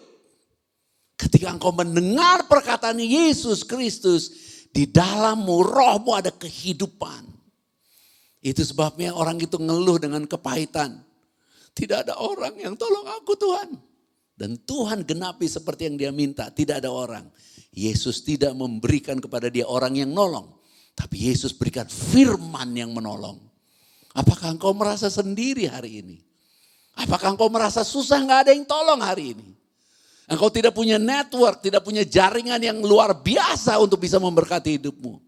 Ketika engkau mendengar perkataan Yesus Kristus, di dalammu, rohmu ada kehidupan. Itu sebabnya orang itu ngeluh dengan kepahitan. Tidak ada orang yang tolong aku Tuhan. Dan Tuhan genapi seperti yang dia minta. Tidak ada orang. Yesus tidak memberikan kepada dia orang yang nolong. Tapi Yesus berikan firman yang menolong. Apakah engkau merasa sendiri hari ini? Apakah engkau merasa susah gak ada yang tolong hari ini? Engkau tidak punya network, tidak punya jaringan yang luar biasa untuk bisa memberkati hidupmu.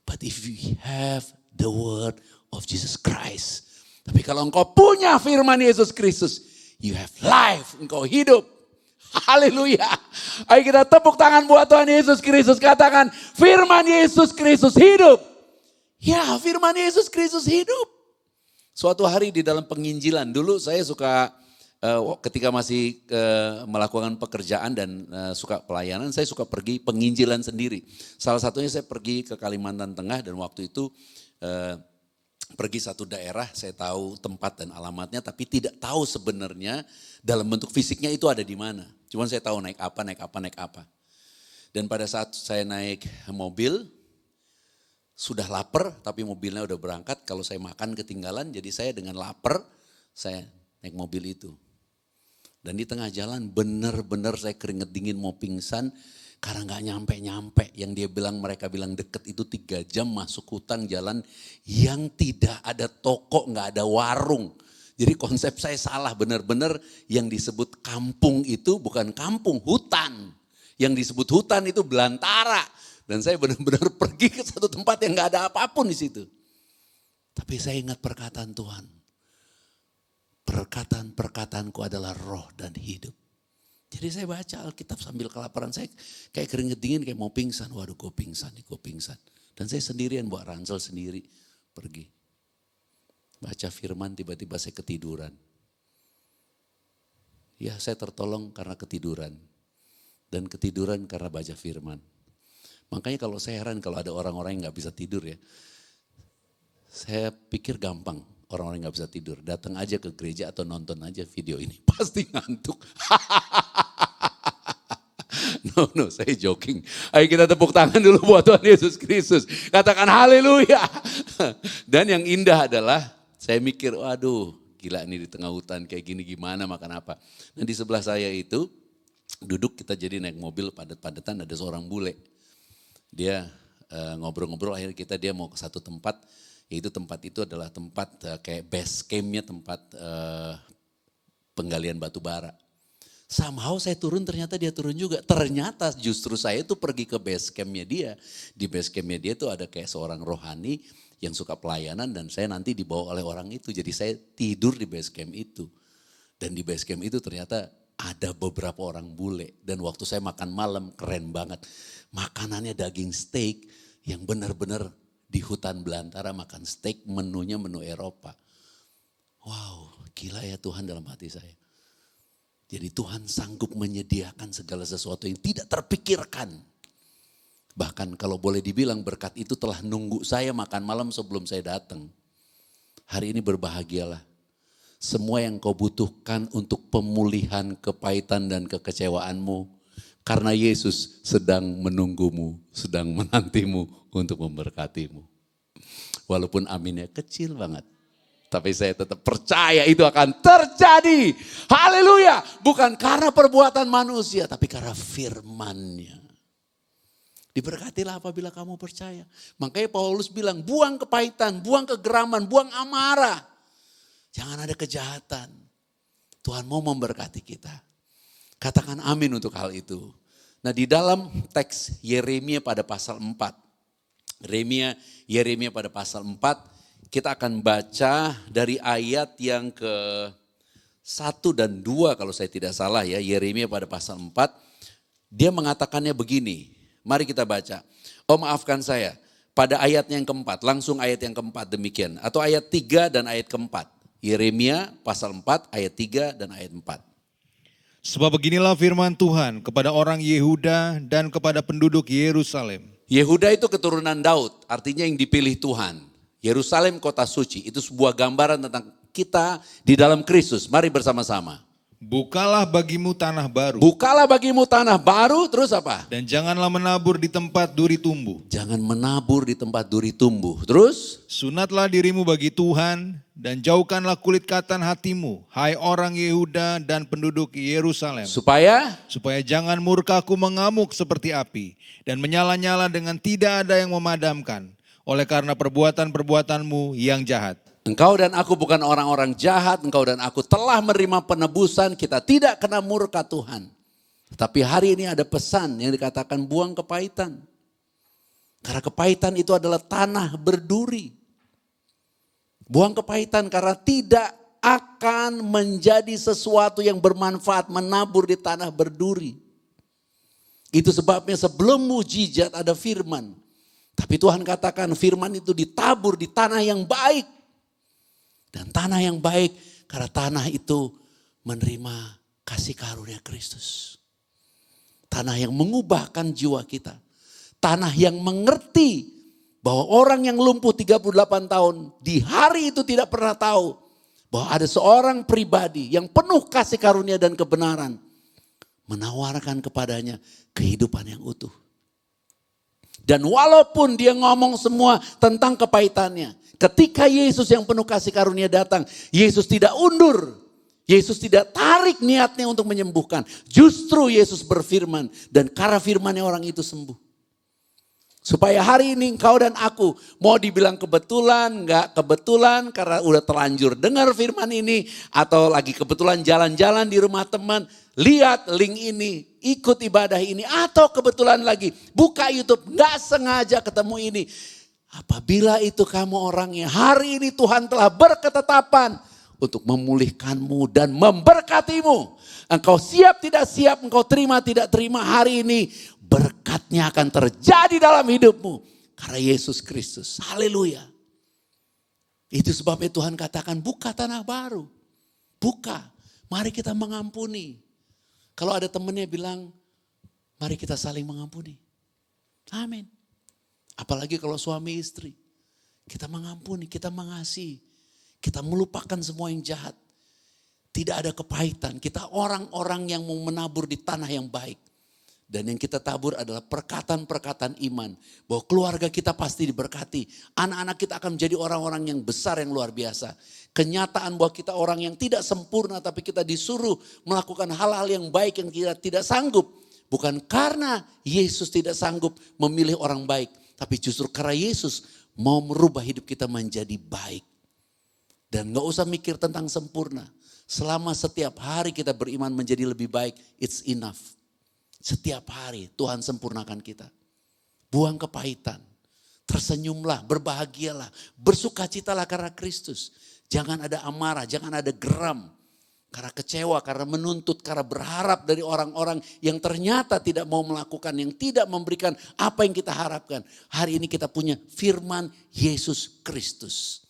But if you have the word of Jesus Christ. Tapi kalau engkau punya firman Yesus Kristus, you have life, engkau hidup. Haleluya. Ayo kita tepuk tangan buat Tuhan Yesus Kristus. Katakan, firman Yesus Kristus hidup. Ya, firman Yesus Kristus hidup. Suatu hari di dalam penginjilan, dulu saya suka ketika masih melakukan pekerjaan dan suka pelayanan, saya suka pergi penginjilan sendiri. Salah satunya saya pergi ke Kalimantan Tengah dan waktu itu pergi satu daerah, saya tahu tempat dan alamatnya, tapi tidak tahu sebenarnya dalam bentuk fisiknya itu ada di mana. Cuman saya tahu naik apa. Dan pada saat saya naik mobil, sudah lapar tapi mobilnya udah berangkat, kalau saya makan ketinggalan, jadi saya dengan lapar, saya naik mobil itu. Dan di tengah jalan benar-benar saya keringet dingin mau pingsan, karena gak nyampe-nyampe. Yang mereka bilang deket itu 3 jam masuk hutan jalan yang tidak ada toko, gak ada warung. Jadi konsep saya salah, benar-benar yang disebut kampung itu bukan kampung, hutan. Yang disebut hutan itu belantara. Dan saya benar-benar pergi ke satu tempat yang gak ada apapun di situ. Tapi saya ingat perkataan Tuhan. Perkataan-perkataanku adalah roh dan hidup. Jadi saya baca Alkitab sambil kelaparan, saya kayak keringet dingin, kayak mau pingsan. Waduh, gue pingsan. Dan saya sendirian bawa ransel sendiri pergi. Baca firman, tiba-tiba saya ketiduran. Ya, saya tertolong karena ketiduran. Dan ketiduran karena baca firman. Makanya kalau saya heran kalau ada orang-orang yang gak bisa tidur ya. Saya pikir gampang orang-orang yang gak bisa tidur. Datang aja ke gereja atau nonton aja video ini. Pasti ngantuk. No, saya joking. Ayo kita tepuk tangan dulu buat Tuhan Yesus Kristus. Katakan haleluya. Dan yang indah adalah saya mikir, waduh gila nih di tengah hutan kayak gini gimana makan apa. Nah di sebelah saya itu duduk, kita jadi naik mobil padat-padatan, ada seorang bule. Dia ngobrol-ngobrol, akhirnya dia mau ke satu tempat. Yaitu tempat itu adalah tempat kayak base campnya, tempat penggalian batu bara. Somehow saya turun, ternyata dia turun juga. Ternyata justru saya itu pergi ke base campnya dia. Di base campnya dia itu ada kayak seorang rohani yang suka pelayanan dan saya nanti dibawa oleh orang itu. Jadi saya tidur di base camp itu. Dan di base camp itu ternyata ada beberapa orang bule. Dan waktu saya makan malam keren banget. Makanannya daging steak yang benar-benar di hutan belantara makan steak, menunya menu Eropa. Wow, gila ya Tuhan dalam hati saya. Jadi Tuhan sanggup menyediakan segala sesuatu yang tidak terpikirkan. Bahkan kalau boleh dibilang berkat itu telah nunggu saya makan malam sebelum saya datang. Hari ini berbahagialah. Semua yang kau butuhkan untuk pemulihan kepahitan dan kekecewaanmu. Karena Yesus sedang menunggumu, sedang menantimu untuk memberkatimu. Walaupun aminnya kecil banget. Tapi saya tetap percaya itu akan terjadi. Haleluya. Bukan karena perbuatan manusia, tapi karena firman-Nya. Diberkatilah apabila kamu percaya. Makanya Paulus bilang, buang kepahitan, buang kegeraman, buang amarah. Jangan ada kejahatan. Tuhan mau memberkati kita. Katakan amin untuk hal itu. Nah di dalam teks Yeremia pada pasal 4. Yeremia pada pasal 4. Kita akan baca dari ayat yang ke-1 dan 2 kalau saya tidak salah ya. Yeremia pada pasal 4. Dia mengatakannya begini. Mari kita baca. Oh maafkan saya. Pada ayat yang keempat. Langsung ayat yang keempat demikian. Atau ayat 3 dan ayat keempat. Yeremia pasal 4 ayat 3 dan ayat 4. Sebab beginilah firman Tuhan kepada orang Yehuda dan kepada penduduk Yerusalem. Yehuda itu keturunan Daud. Artinya yang dipilih Tuhan. Yerusalem kota suci, itu sebuah gambaran tentang kita di dalam Kristus. Mari bersama-sama. Bukalah bagimu tanah baru. Bukalah bagimu tanah baru, terus apa? Dan janganlah menabur di tempat duri tumbuh. Jangan menabur di tempat duri tumbuh. Terus? Sunatlah dirimu bagi Tuhan dan jauhkanlah kulit katan hatimu, hai orang Yehuda dan penduduk Yerusalem. Supaya jangan murkaku mengamuk seperti api dan menyala-nyala dengan tidak ada yang memadamkan. Oleh karena perbuatan-perbuatanmu yang jahat. Engkau dan aku bukan orang-orang jahat, engkau dan aku telah menerima penebusan, kita tidak kena murka Tuhan. Tapi hari ini ada pesan yang dikatakan buang kepahitan. Karena kepahitan itu adalah tanah berduri. Buang kepahitan karena tidak akan menjadi sesuatu yang bermanfaat menabur di tanah berduri. Itu sebabnya sebelum mujizat ada firman. Tapi Tuhan katakan firman itu ditabur di tanah yang baik. Dan tanah yang baik karena tanah itu menerima kasih karunia Kristus. Tanah yang mengubahkan jiwa kita. Tanah yang mengerti bahwa orang yang lumpuh 38 tahun di hari itu tidak pernah tahu bahwa ada seorang pribadi yang penuh kasih karunia dan kebenaran menawarkan kepadanya kehidupan yang utuh. Dan walaupun dia ngomong semua tentang kepahitannya, ketika Yesus yang penuh kasih karunia datang, Yesus tidak undur. Yesus tidak tarik niatnya untuk menyembuhkan. Justru Yesus berfirman dan karena firmannya orang itu sembuh. Supaya hari ini engkau dan aku mau dibilang kebetulan, enggak kebetulan karena udah terlanjur dengar firman ini. Atau lagi kebetulan jalan-jalan di rumah teman, lihat link ini, ikut ibadah ini. Atau kebetulan lagi buka YouTube, enggak sengaja ketemu ini. Apabila itu kamu orangnya, hari ini Tuhan telah berketetapan untuk memulihkanmu dan memberkatimu. Engkau siap tidak siap, engkau terima tidak terima hari ini. Berkatnya akan terjadi dalam hidupmu. Karena Yesus Kristus. Haleluya. Itu sebabnya Tuhan katakan buka tanah baru. Buka. Mari kita mengampuni. Kalau ada temannya bilang mari kita saling mengampuni. Amin. Apalagi kalau suami istri. Kita mengampuni, kita mengasihi. Kita melupakan semua yang jahat. Tidak ada kepahitan. Kita orang-orang yang mau menabur di tanah yang baik. Dan yang kita tabur adalah perkataan-perkataan iman. Bahwa keluarga kita pasti diberkati. Anak-anak kita akan menjadi orang-orang yang besar yang luar biasa. Kenyataan bahwa kita orang yang tidak sempurna tapi kita disuruh melakukan hal-hal yang baik yang kita tidak sanggup. Bukan karena Yesus tidak sanggup memilih orang baik. Tapi justru karena Yesus mau merubah hidup kita menjadi baik. Dan gak usah mikir tentang sempurna. Selama setiap hari kita beriman menjadi lebih baik, it's enough. Setiap hari Tuhan sempurnakan kita. Buang kepahitan. Tersenyumlah, berbahagialah, bersukacitalah karena Kristus. Jangan ada amarah, jangan ada geram. Karena kecewa, karena menuntut, karena berharap dari orang-orang yang ternyata tidak mau melakukan, yang tidak memberikan apa yang kita harapkan. Hari ini kita punya firman Yesus Kristus.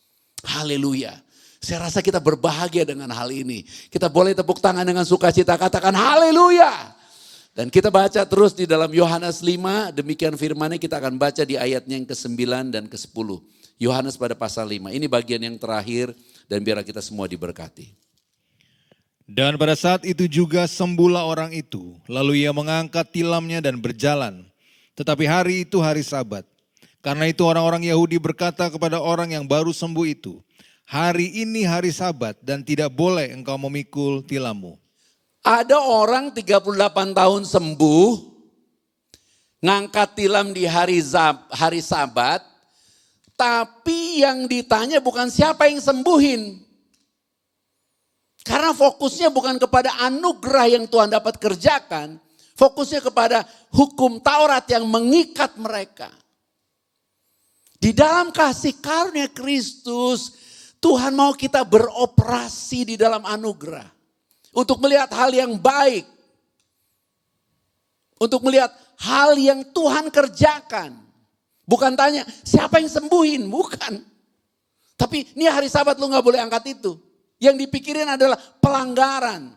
Haleluya. Saya rasa kita berbahagia dengan hal ini. Kita boleh tepuk tangan dengan sukacita, katakan haleluya. Dan kita baca terus di dalam Yohanes 5, demikian firman-Nya kita akan baca di ayatnya yang ke-9 dan ke-10. Yohanes pada pasal 5, ini bagian yang terakhir dan biar kita semua diberkati. Dan pada saat itu juga sembuhlah orang itu, lalu ia mengangkat tilamnya dan berjalan. Tetapi hari itu hari Sabat. Karena itu orang-orang Yahudi berkata kepada orang yang baru sembuh itu, hari ini hari Sabat dan tidak boleh engkau memikul tilammu. Ada orang 38 tahun sembuh, ngangkat tilam di hari Sabat, tapi yang ditanya bukan siapa yang sembuhin. Karena fokusnya bukan kepada anugerah yang Tuhan dapat kerjakan, fokusnya kepada hukum Taurat yang mengikat mereka. Di dalam kasih karunia Kristus, Tuhan mau kita beroperasi di dalam anugerah. Untuk melihat hal yang baik. Untuk melihat hal yang Tuhan kerjakan. Bukan tanya siapa yang sembuhin, bukan. Tapi ini hari Sabat lu gak boleh angkat itu. Yang dipikirin adalah pelanggaran.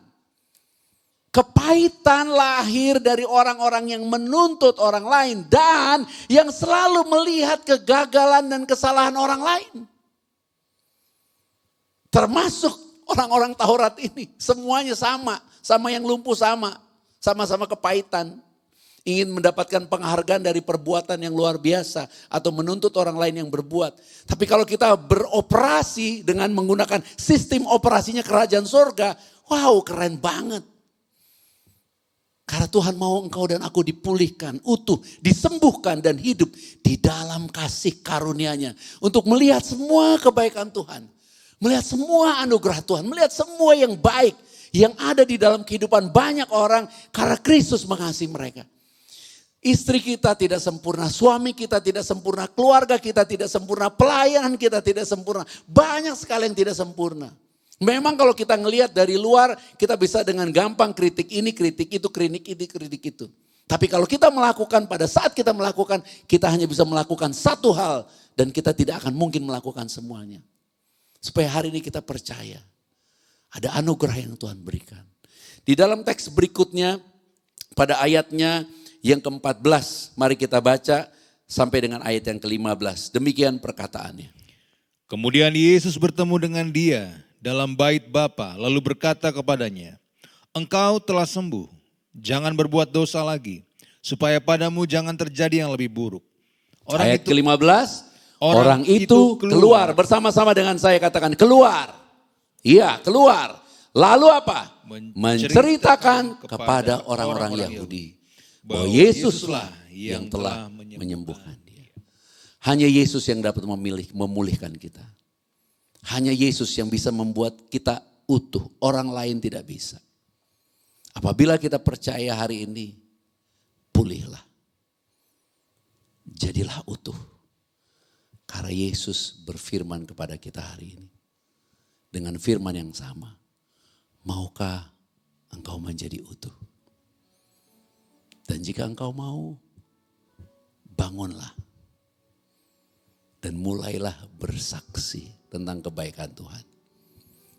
Kepahitan lahir dari orang-orang yang menuntut orang lain. Dan yang selalu melihat kegagalan dan kesalahan orang lain. Termasuk orang-orang Taurat ini, semuanya sama. Sama yang lumpuh sama-sama kepahitan. Ingin mendapatkan penghargaan dari perbuatan yang luar biasa. Atau menuntut orang lain yang berbuat. Tapi kalau kita beroperasi dengan menggunakan sistem operasinya kerajaan surga. Wow, keren banget. Karena Tuhan mau engkau dan aku dipulihkan, utuh, disembuhkan dan hidup di dalam kasih karunia-Nya. Untuk melihat semua kebaikan Tuhan. Melihat semua anugerah Tuhan, melihat semua yang baik yang ada di dalam kehidupan banyak orang karena Kristus mengasihi mereka. Istri kita tidak sempurna, suami kita tidak sempurna, keluarga kita tidak sempurna, pelayanan kita tidak sempurna. Banyak sekali yang tidak sempurna. Memang kalau kita ngelihat dari luar, kita bisa dengan gampang kritik ini, kritik itu, kritik itu. Tapi kalau kita melakukan, pada saat kita melakukan, kita hanya bisa melakukan satu hal. Dan kita tidak akan mungkin melakukan semuanya. Supaya hari ini kita percaya, ada anugerah yang Tuhan berikan. Di dalam teks berikutnya, pada ayatnya yang ke-14, mari kita baca sampai dengan ayat yang ke-15. Demikian perkataannya. Kemudian Yesus bertemu dengan dia dalam bait Bapa, lalu berkata kepadanya, "Engkau telah sembuh, jangan berbuat dosa lagi, supaya padamu jangan terjadi yang lebih buruk." Ayat ke-15, orang itu keluar. Bersama-sama dengan saya katakan keluar. Iya, keluar. Lalu apa? Menceritakan kepada orang-orang Yahudi bahwa Yesuslah yang telah menyembuhkan dia. Hanya Yesus yang dapat memulihkan kita. Hanya Yesus yang bisa membuat kita utuh. Orang lain tidak bisa. Apabila kita percaya hari ini, pulihlah. Jadilah utuh. Karena Yesus berfirman kepada kita hari ini. Dengan firman yang sama. Maukah engkau menjadi utuh? Dan jika engkau mau, bangunlah. Dan mulailah bersaksi tentang kebaikan Tuhan.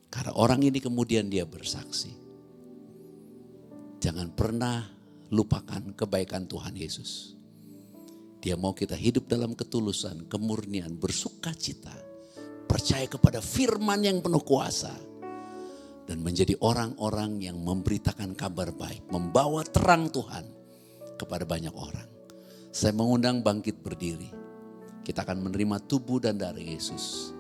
Karena orang ini kemudian dia bersaksi. Jangan pernah lupakan kebaikan Tuhan Yesus. Dia mau kita hidup dalam ketulusan, kemurnian, bersukacita. Percaya kepada firman yang penuh kuasa. Dan menjadi orang-orang yang memberitakan kabar baik. Membawa terang Tuhan kepada banyak orang. Saya mengundang bangkit berdiri. Kita akan menerima tubuh dan darah Yesus.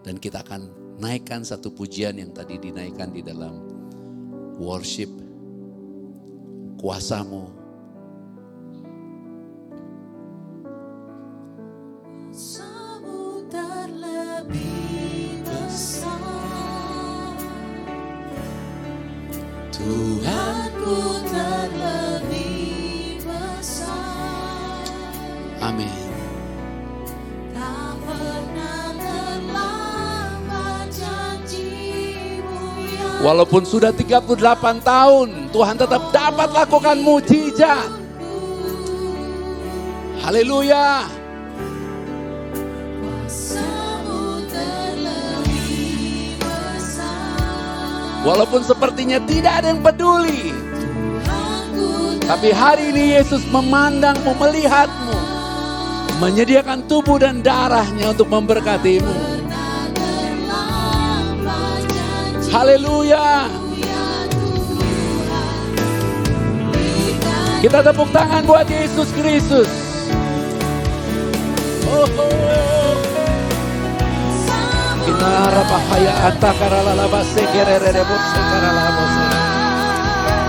Dan kita akan naikkan satu pujian yang tadi dinaikkan di dalam worship. Kuasamu. Kuasamu terlebih besar, Tuhanku terlebih besar. Amin. Tak pernah terlambat janji-Mu yang Walaupun sudah 38 tahun, Tuhan tetap dapat lakukan mujizat. Haleluya. Kuasamu terlebih besar. Walaupun sepertinya tidak ada yang peduli. Tuhanku Tapi hari ini Yesus memandangmu, melihatmu. Menyediakan tubuh dan darahnya untuk memberkatimu. pernah terlambat janji Haleluya. yang Tuhan berikan. Kita tepuk tangan buat Yesus Kristus. Oh, Kita rabahaya antakaralabase kerererebosse karalabose.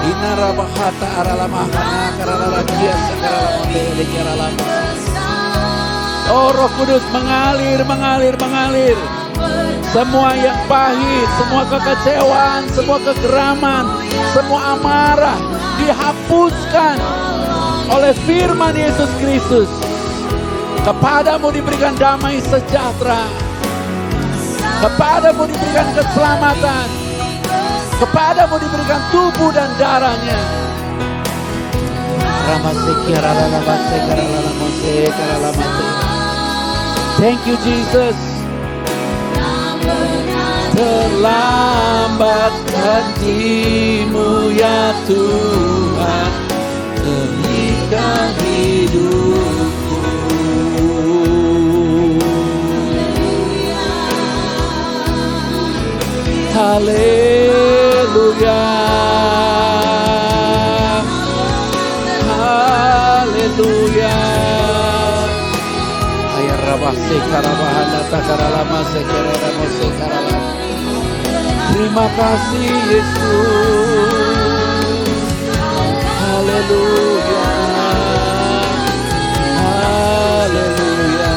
Ina rabahata aralamahana karalalakia sekaralamonde karalabose. Oh Roh Kudus mengalir, mengalir, mengalir. Semua yang pahit, semua kekecewaan, semua kegeraman, semua amarah dihapuskan oleh firman Yesus Kristus. Kepadamu diberikan damai sejahtera. Kepadamu diberikan keselamatan. Kepadamu diberikan tubuh dan darahnya. Thank you Jesus. Terlambat janji-Mu ya Tuhan, demikian hidupku. Haleluya. Haleluya. Ayah rabah sekarabahana takaralama sekaralama sekaralama. Terima kasih Yesus. Haleluya. Haleluya.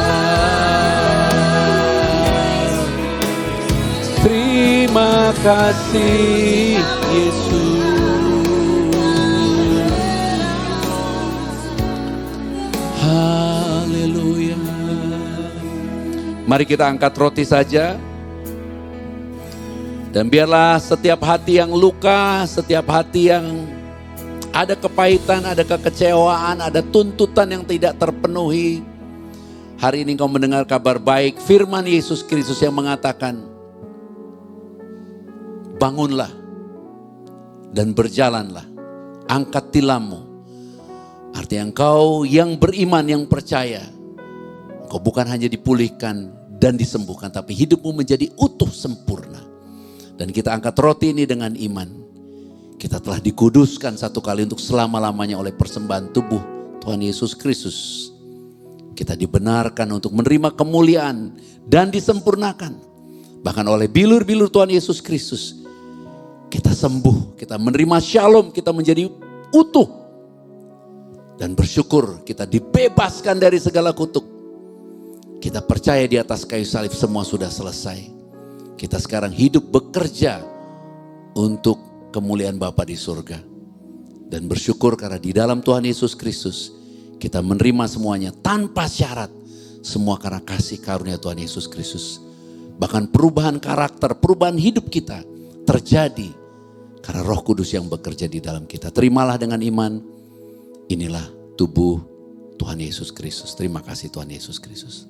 Terima kasih Yesus. Mari kita angkat roti saja. Dan biarlah setiap hati yang luka, setiap hati yang ada kepahitan, ada kekecewaan, ada tuntutan yang tidak terpenuhi. Hari ini kau mendengar kabar baik, firman Yesus Kristus yang mengatakan, bangunlah dan berjalanlah, angkat tilammu. Artinya engkau yang beriman, yang percaya, engkau bukan hanya dipulihkan dan disembuhkan, tapi hidupmu menjadi utuh sempurna. Dan kita angkat roti ini dengan iman. Kita telah dikuduskan satu kali untuk selama-lamanya oleh persembahan tubuh Tuhan Yesus Kristus. Kita dibenarkan untuk menerima kemuliaan dan disempurnakan. Bahkan oleh bilur-bilur Tuhan Yesus Kristus. Kita sembuh, kita menerima shalom, kita menjadi utuh. Dan bersyukur kita dibebaskan dari segala kutuk. Kita percaya di atas kayu salib semua sudah selesai. Kita sekarang hidup bekerja untuk kemuliaan Bapa di surga. Dan bersyukur karena di dalam Tuhan Yesus Kristus kita menerima semuanya tanpa syarat. Semua karena kasih karunia Tuhan Yesus Kristus. Bahkan perubahan karakter, perubahan hidup kita terjadi karena Roh Kudus yang bekerja di dalam kita. Terimalah dengan iman. Inilah tubuh Tuhan Yesus Kristus. Terima kasih Tuhan Yesus Kristus.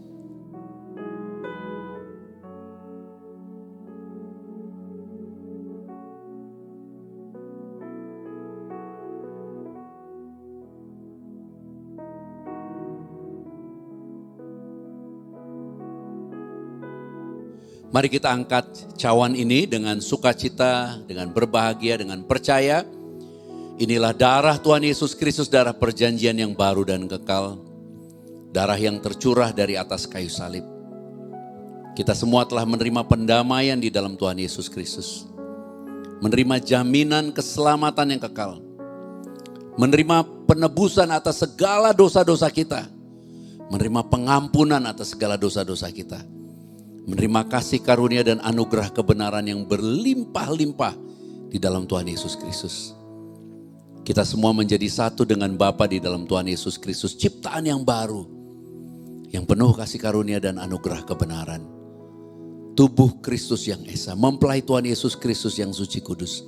Mari kita angkat cawan ini dengan sukacita, dengan berbahagia, dengan percaya. Inilah darah Tuhan Yesus Kristus, darah perjanjian yang baru dan kekal. Darah yang tercurah dari atas kayu salib. Kita semua telah menerima pendamaian di dalam Tuhan Yesus Kristus. Menerima jaminan keselamatan yang kekal. Menerima penebusan atas segala dosa-dosa kita. Menerima pengampunan atas segala dosa-dosa kita. Menerima kasih karunia dan anugerah kebenaran yang berlimpah-limpah di dalam Tuhan Yesus Kristus. Kita semua menjadi satu dengan Bapa di dalam Tuhan Yesus Kristus, ciptaan yang baru, yang penuh kasih karunia dan anugerah kebenaran. Tubuh Kristus yang esa, mempelai Tuhan Yesus Kristus yang suci kudus.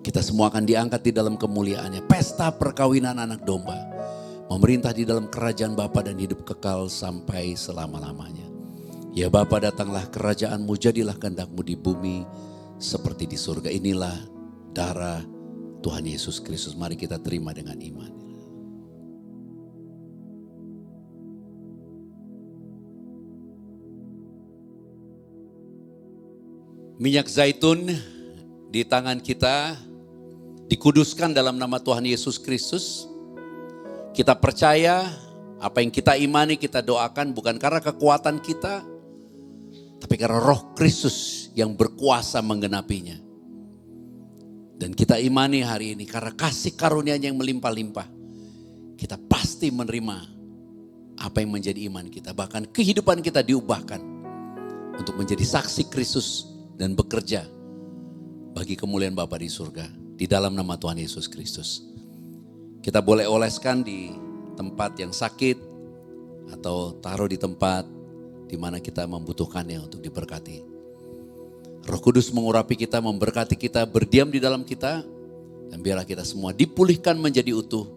Kita semua akan diangkat di dalam kemuliaannya, pesta perkawinan anak domba, memerintah di dalam kerajaan Bapa dan hidup kekal sampai selama-lamanya. Ya Bapa, datanglah kerajaanmu, jadilah kehendak-mu di bumi seperti di surga. Inilah darah Tuhan Yesus Kristus. Mari kita terima dengan iman. Minyak zaitun di tangan kita dikuduskan dalam nama Tuhan Yesus Kristus. Kita percaya apa yang kita imani, kita doakan bukan karena kekuatan kita, tapi karena Roh Kristus yang berkuasa menggenapinya. Dan kita imani hari ini karena kasih karunia-Nya yang melimpah-limpah. Kita pasti menerima apa yang menjadi iman kita. Bahkan kehidupan kita diubahkan untuk menjadi saksi Kristus dan bekerja bagi kemuliaan Bapa di surga. Di dalam nama Tuhan Yesus Kristus. Kita boleh oleskan di tempat yang sakit atau taruh di tempat di mana kita membutuhkannya untuk diberkati. Roh Kudus mengurapi kita, memberkati kita, berdiam di dalam kita. Dan biarlah kita semua dipulihkan menjadi utuh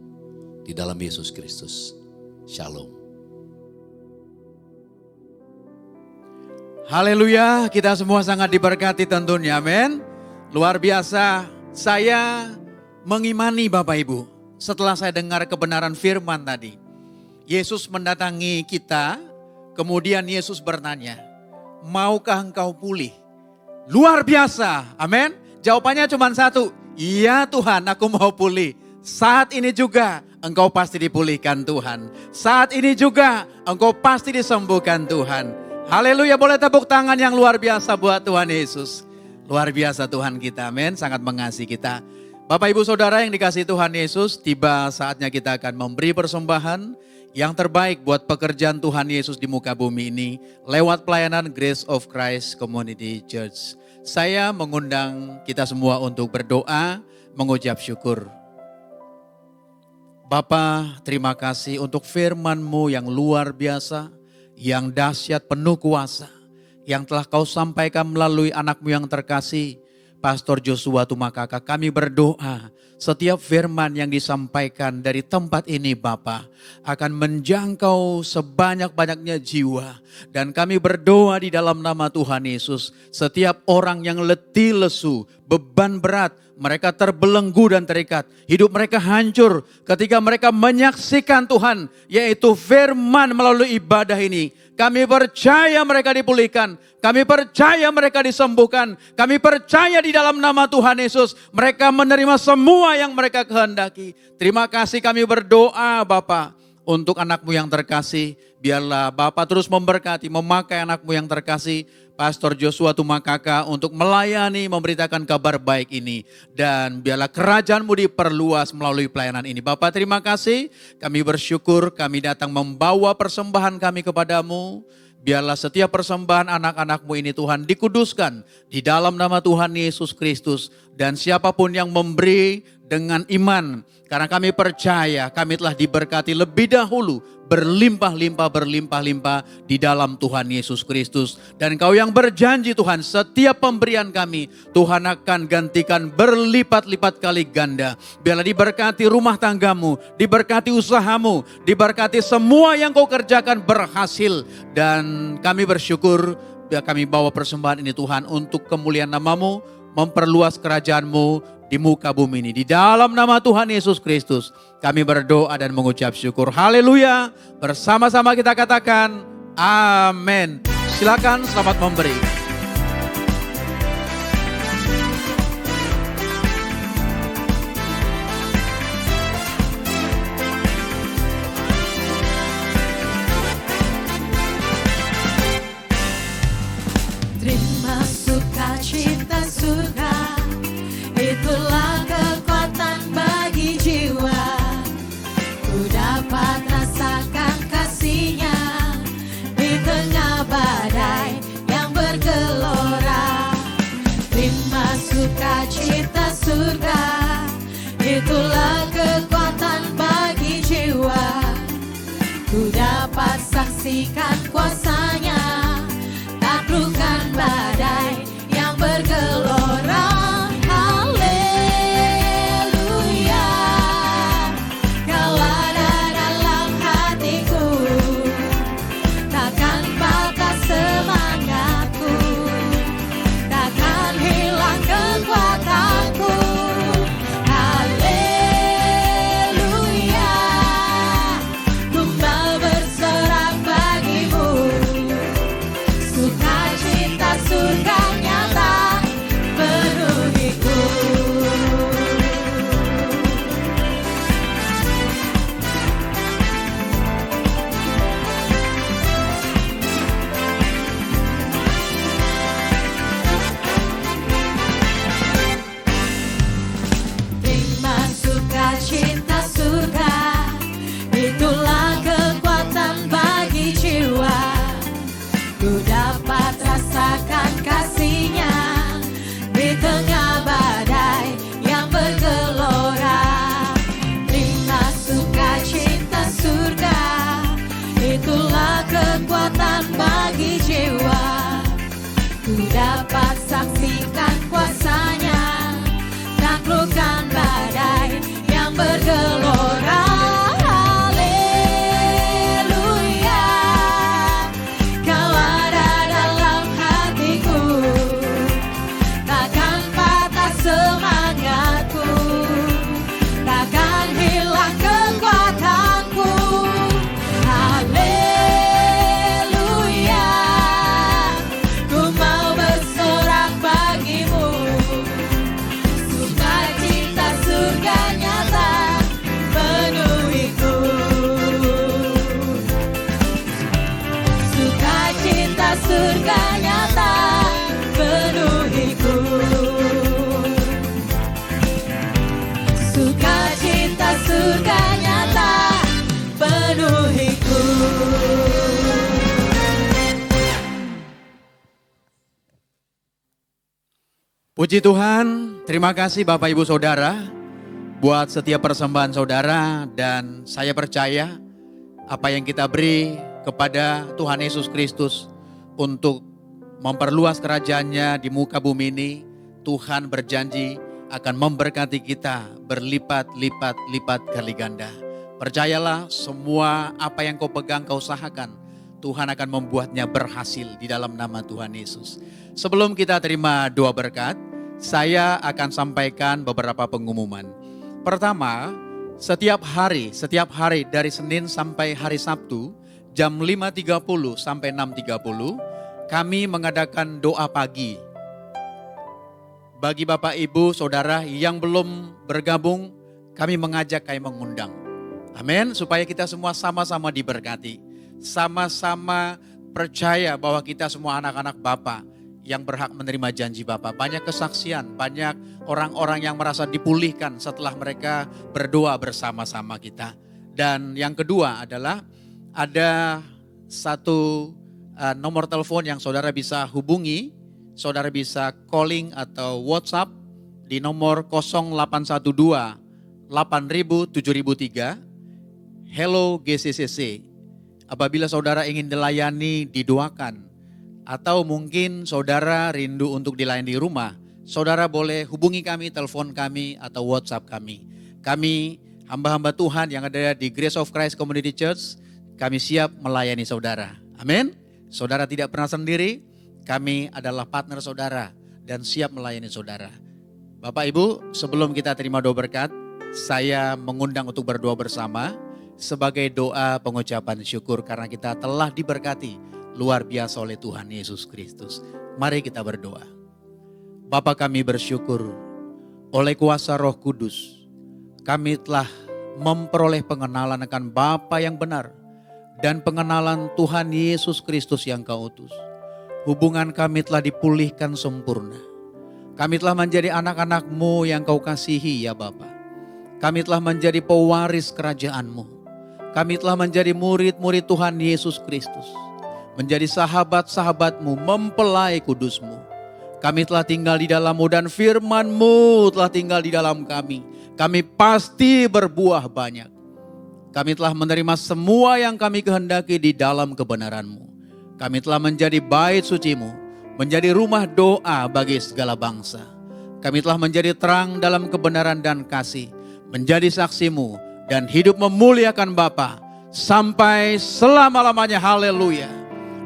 di dalam Yesus Kristus. Shalom. Haleluya, kita semua sangat diberkati tentunya, amin. Luar biasa, saya mengimani Bapak Ibu. Setelah saya dengar kebenaran firman tadi. Yesus mendatangi kita. Kemudian Yesus bertanya, maukah engkau pulih? Luar biasa, amin. Jawabannya cuma satu, iya Tuhan, aku mau pulih. Saat ini juga engkau pasti dipulihkan Tuhan. Saat ini juga engkau pasti disembuhkan Tuhan. Haleluya, boleh tepuk tangan yang luar biasa buat Tuhan Yesus. Luar biasa Tuhan kita, amin, sangat mengasihi kita. Bapak Ibu Saudara yang dikasihi Tuhan Yesus, tiba saatnya kita akan memberi persembahan yang terbaik buat pekerjaan Tuhan Yesus di muka bumi ini lewat pelayanan Grace of Christ Community Church. Saya mengundang kita semua untuk berdoa, mengucap syukur. Bapa, terima kasih untuk firman-Mu yang luar biasa, yang dahsyat penuh kuasa, yang telah kau sampaikan melalui anakmu yang terkasih, Pastor Joshua Tumakaka. Kami berdoa setiap firman yang disampaikan dari tempat ini Bapa akan menjangkau sebanyak-banyaknya jiwa. Dan kami berdoa di dalam nama Tuhan Yesus, setiap orang yang letih lesu, beban berat, mereka terbelenggu dan terikat, hidup mereka hancur ketika mereka menyaksikan Tuhan, yaitu firman melalui ibadah ini. Kami percaya mereka dipulihkan, kami percaya mereka disembuhkan, kami percaya di dalam nama Tuhan Yesus mereka menerima semua yang mereka kehendaki. Terima kasih, kami berdoa Bapa untuk anakmu yang terkasih. Biarlah Bapa terus memberkati, memakai anakmu yang terkasih, Pastor Joshua Tumakaka, untuk melayani, memberitakan kabar baik ini. Dan biarlah kerajaan-Mu diperluas melalui pelayanan ini. Bapa, terima kasih, kami bersyukur, kami datang membawa persembahan kami kepadamu. Biarlah setiap persembahan anak-anak-Mu ini Tuhan dikuduskan di dalam nama Tuhan Yesus Kristus. Dan siapapun yang memberi dengan iman, karena kami percaya kami telah diberkati lebih dahulu, berlimpah-limpah di dalam Tuhan Yesus Kristus. Dan Kau yang berjanji Tuhan, setiap pemberian kami Tuhan akan gantikan berlipat-lipat kali ganda. Biarlah diberkati rumah tanggamu, diberkati usahamu, diberkati semua yang Kau kerjakan berhasil. Dan kami bersyukur, biar kami bawa persembahan ini Tuhan untuk kemuliaan nama-Mu, memperluas kerajaan-Mu di muka bumi ini. Di dalam nama Tuhan Yesus Kristus kami berdoa dan mengucap syukur. Haleluya. Bersama-sama kita katakan amin. Silakan, selamat memberi. Terima sukacita surga, itulah kekuatan bagi jiwa. Ku dapat rasakan kasih-Nya di tengah badai yang bergelora. Terima sukacita surga, itulah kekuatan bagi jiwa. Ku dapat saksikan kuasa-Nya, taklukkan badai yang bergelora. Haleluya, Kau ada dalam hatiku, takkan patah semangatku, takkan hilang kekuatanku. Haleluya, ku mau bersorak bagimu, sukacita surga nyata penuhiku. Terima sukacita surga, itulah kekuatan bagi jiwa. Ku dapat rasakan kasih-Nya di tengah badai yang bergelora. Terima sukacita surga, itulah kekuatan bagi jiwa. Ku dapat saksikan kuasa-Nya, taklukkan badai yang bergelora. Haleluya, Kau ada dalam hatiku, takkan patah semangatku, takkan hilang kekuatanku. Haleluya, ku mau bersorak bagimu, sukacita surga nyata penuhiku. Sukacita surga nyata penuhiku. Sukacita surga nyata penuhiku. Puji Tuhan, terima kasih Bapak Ibu Saudara buat setiap persembahan saudara. Dan saya percaya apa yang kita beri kepada Tuhan Yesus Kristus untuk memperluas kerajaannya di muka bumi ini. Tuhan berjanji akan memberkati kita berlipat-lipat kali ganda. Percayalah, semua apa yang kau pegang, kau usahakan, Tuhan akan membuatnya berhasil di dalam nama Tuhan Yesus. Sebelum kita terima doa berkat, saya akan sampaikan beberapa pengumuman. Pertama, setiap hari dari Senin sampai hari Sabtu, jam 5.30 sampai 6.30, kami mengadakan doa pagi. Bagi Bapak, Ibu, Saudara yang belum bergabung, kami mengajak, kami mengundang. Amin, supaya kita semua sama-sama diberkati. Sama-sama percaya bahwa kita semua anak-anak Bapa yang berhak menerima janji Bapa. Banyak kesaksian, banyak orang-orang yang merasa dipulihkan setelah mereka berdoa bersama-sama kita. Dan yang kedua adalah ada satu nomor telepon yang saudara bisa hubungi. Saudara bisa calling atau WhatsApp di nomor 0812 8000 7003 Hello GCCC. Apabila saudara ingin dilayani, didoakan, atau mungkin saudara rindu untuk dilayani di rumah, saudara boleh hubungi kami, telepon kami, atau WhatsApp kami. Kami hamba-hamba Tuhan yang ada di Grace of Christ Community Church, kami siap melayani saudara. Amin. Saudara tidak pernah sendiri, kami adalah partner saudara dan siap melayani saudara. Bapak Ibu, sebelum kita terima doa berkat, saya mengundang untuk berdoa bersama sebagai doa pengucapan syukur karena kita telah diberkati luar biasa oleh Tuhan Yesus Kristus. Mari kita berdoa. Bapa, kami bersyukur oleh kuasa Roh Kudus, kami telah memperoleh pengenalan akan Bapa yang benar dan pengenalan Tuhan Yesus Kristus yang Kau utus. Hubungan kami telah dipulihkan sempurna. Kami telah menjadi anak-anak-Mu yang Kau kasihi ya Bapa. Kami telah menjadi pewaris kerajaan-Mu. Kami telah menjadi murid-murid Tuhan Yesus Kristus. Menjadi sahabat-sahabat-Mu, mempelai kudus-Mu. Kami telah tinggal di dalam-Mu dan firman-Mu telah tinggal di dalam kami. Kami pasti berbuah banyak. Kami telah menerima semua yang kami kehendaki di dalam kebenaran-Mu. Kami telah menjadi bait suci-Mu, menjadi rumah doa bagi segala bangsa. Kami telah menjadi terang dalam kebenaran dan kasih, menjadi saksi-Mu, dan hidup memuliakan Bapa sampai selama-lamanya. Haleluya.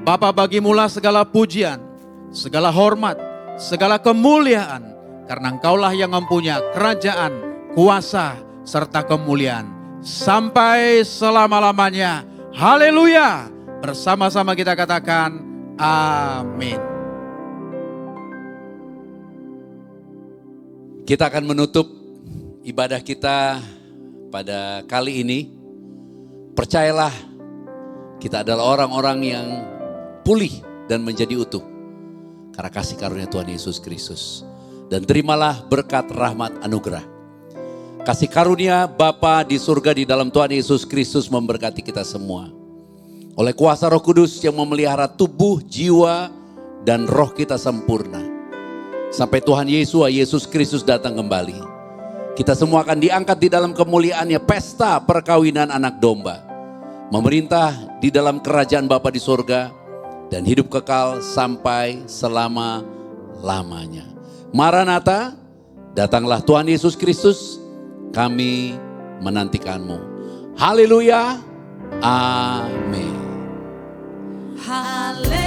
Bapa, bagimulah segala pujian, segala hormat, segala kemuliaan, karena Engkaulah yang mempunyai kerajaan, kuasa, serta kemuliaan sampai selama-lamanya. Haleluya. Bersama-sama kita katakan amin. Kita akan menutup ibadah kita pada kali ini. Percayalah, kita adalah orang-orang yang pulih dan menjadi utuh karena kasih karunia Tuhan Yesus Kristus. Dan terimalah berkat rahmat anugerah. Kasih karunia Bapa di surga di dalam Tuhan Yesus Kristus memberkati kita semua. Oleh kuasa Roh Kudus yang memelihara tubuh, jiwa, dan roh kita sempurna. Sampai Tuhan Yesus Kristus datang kembali. Kita semua akan diangkat di dalam kemuliaannya, pesta perkawinan anak domba. Memerintah di dalam kerajaan Bapa di surga dan hidup kekal sampai selama-lamanya. Maranatha, datanglah Tuhan Yesus Kristus, kami menantikanmu. Haleluya, amin. Haleluya.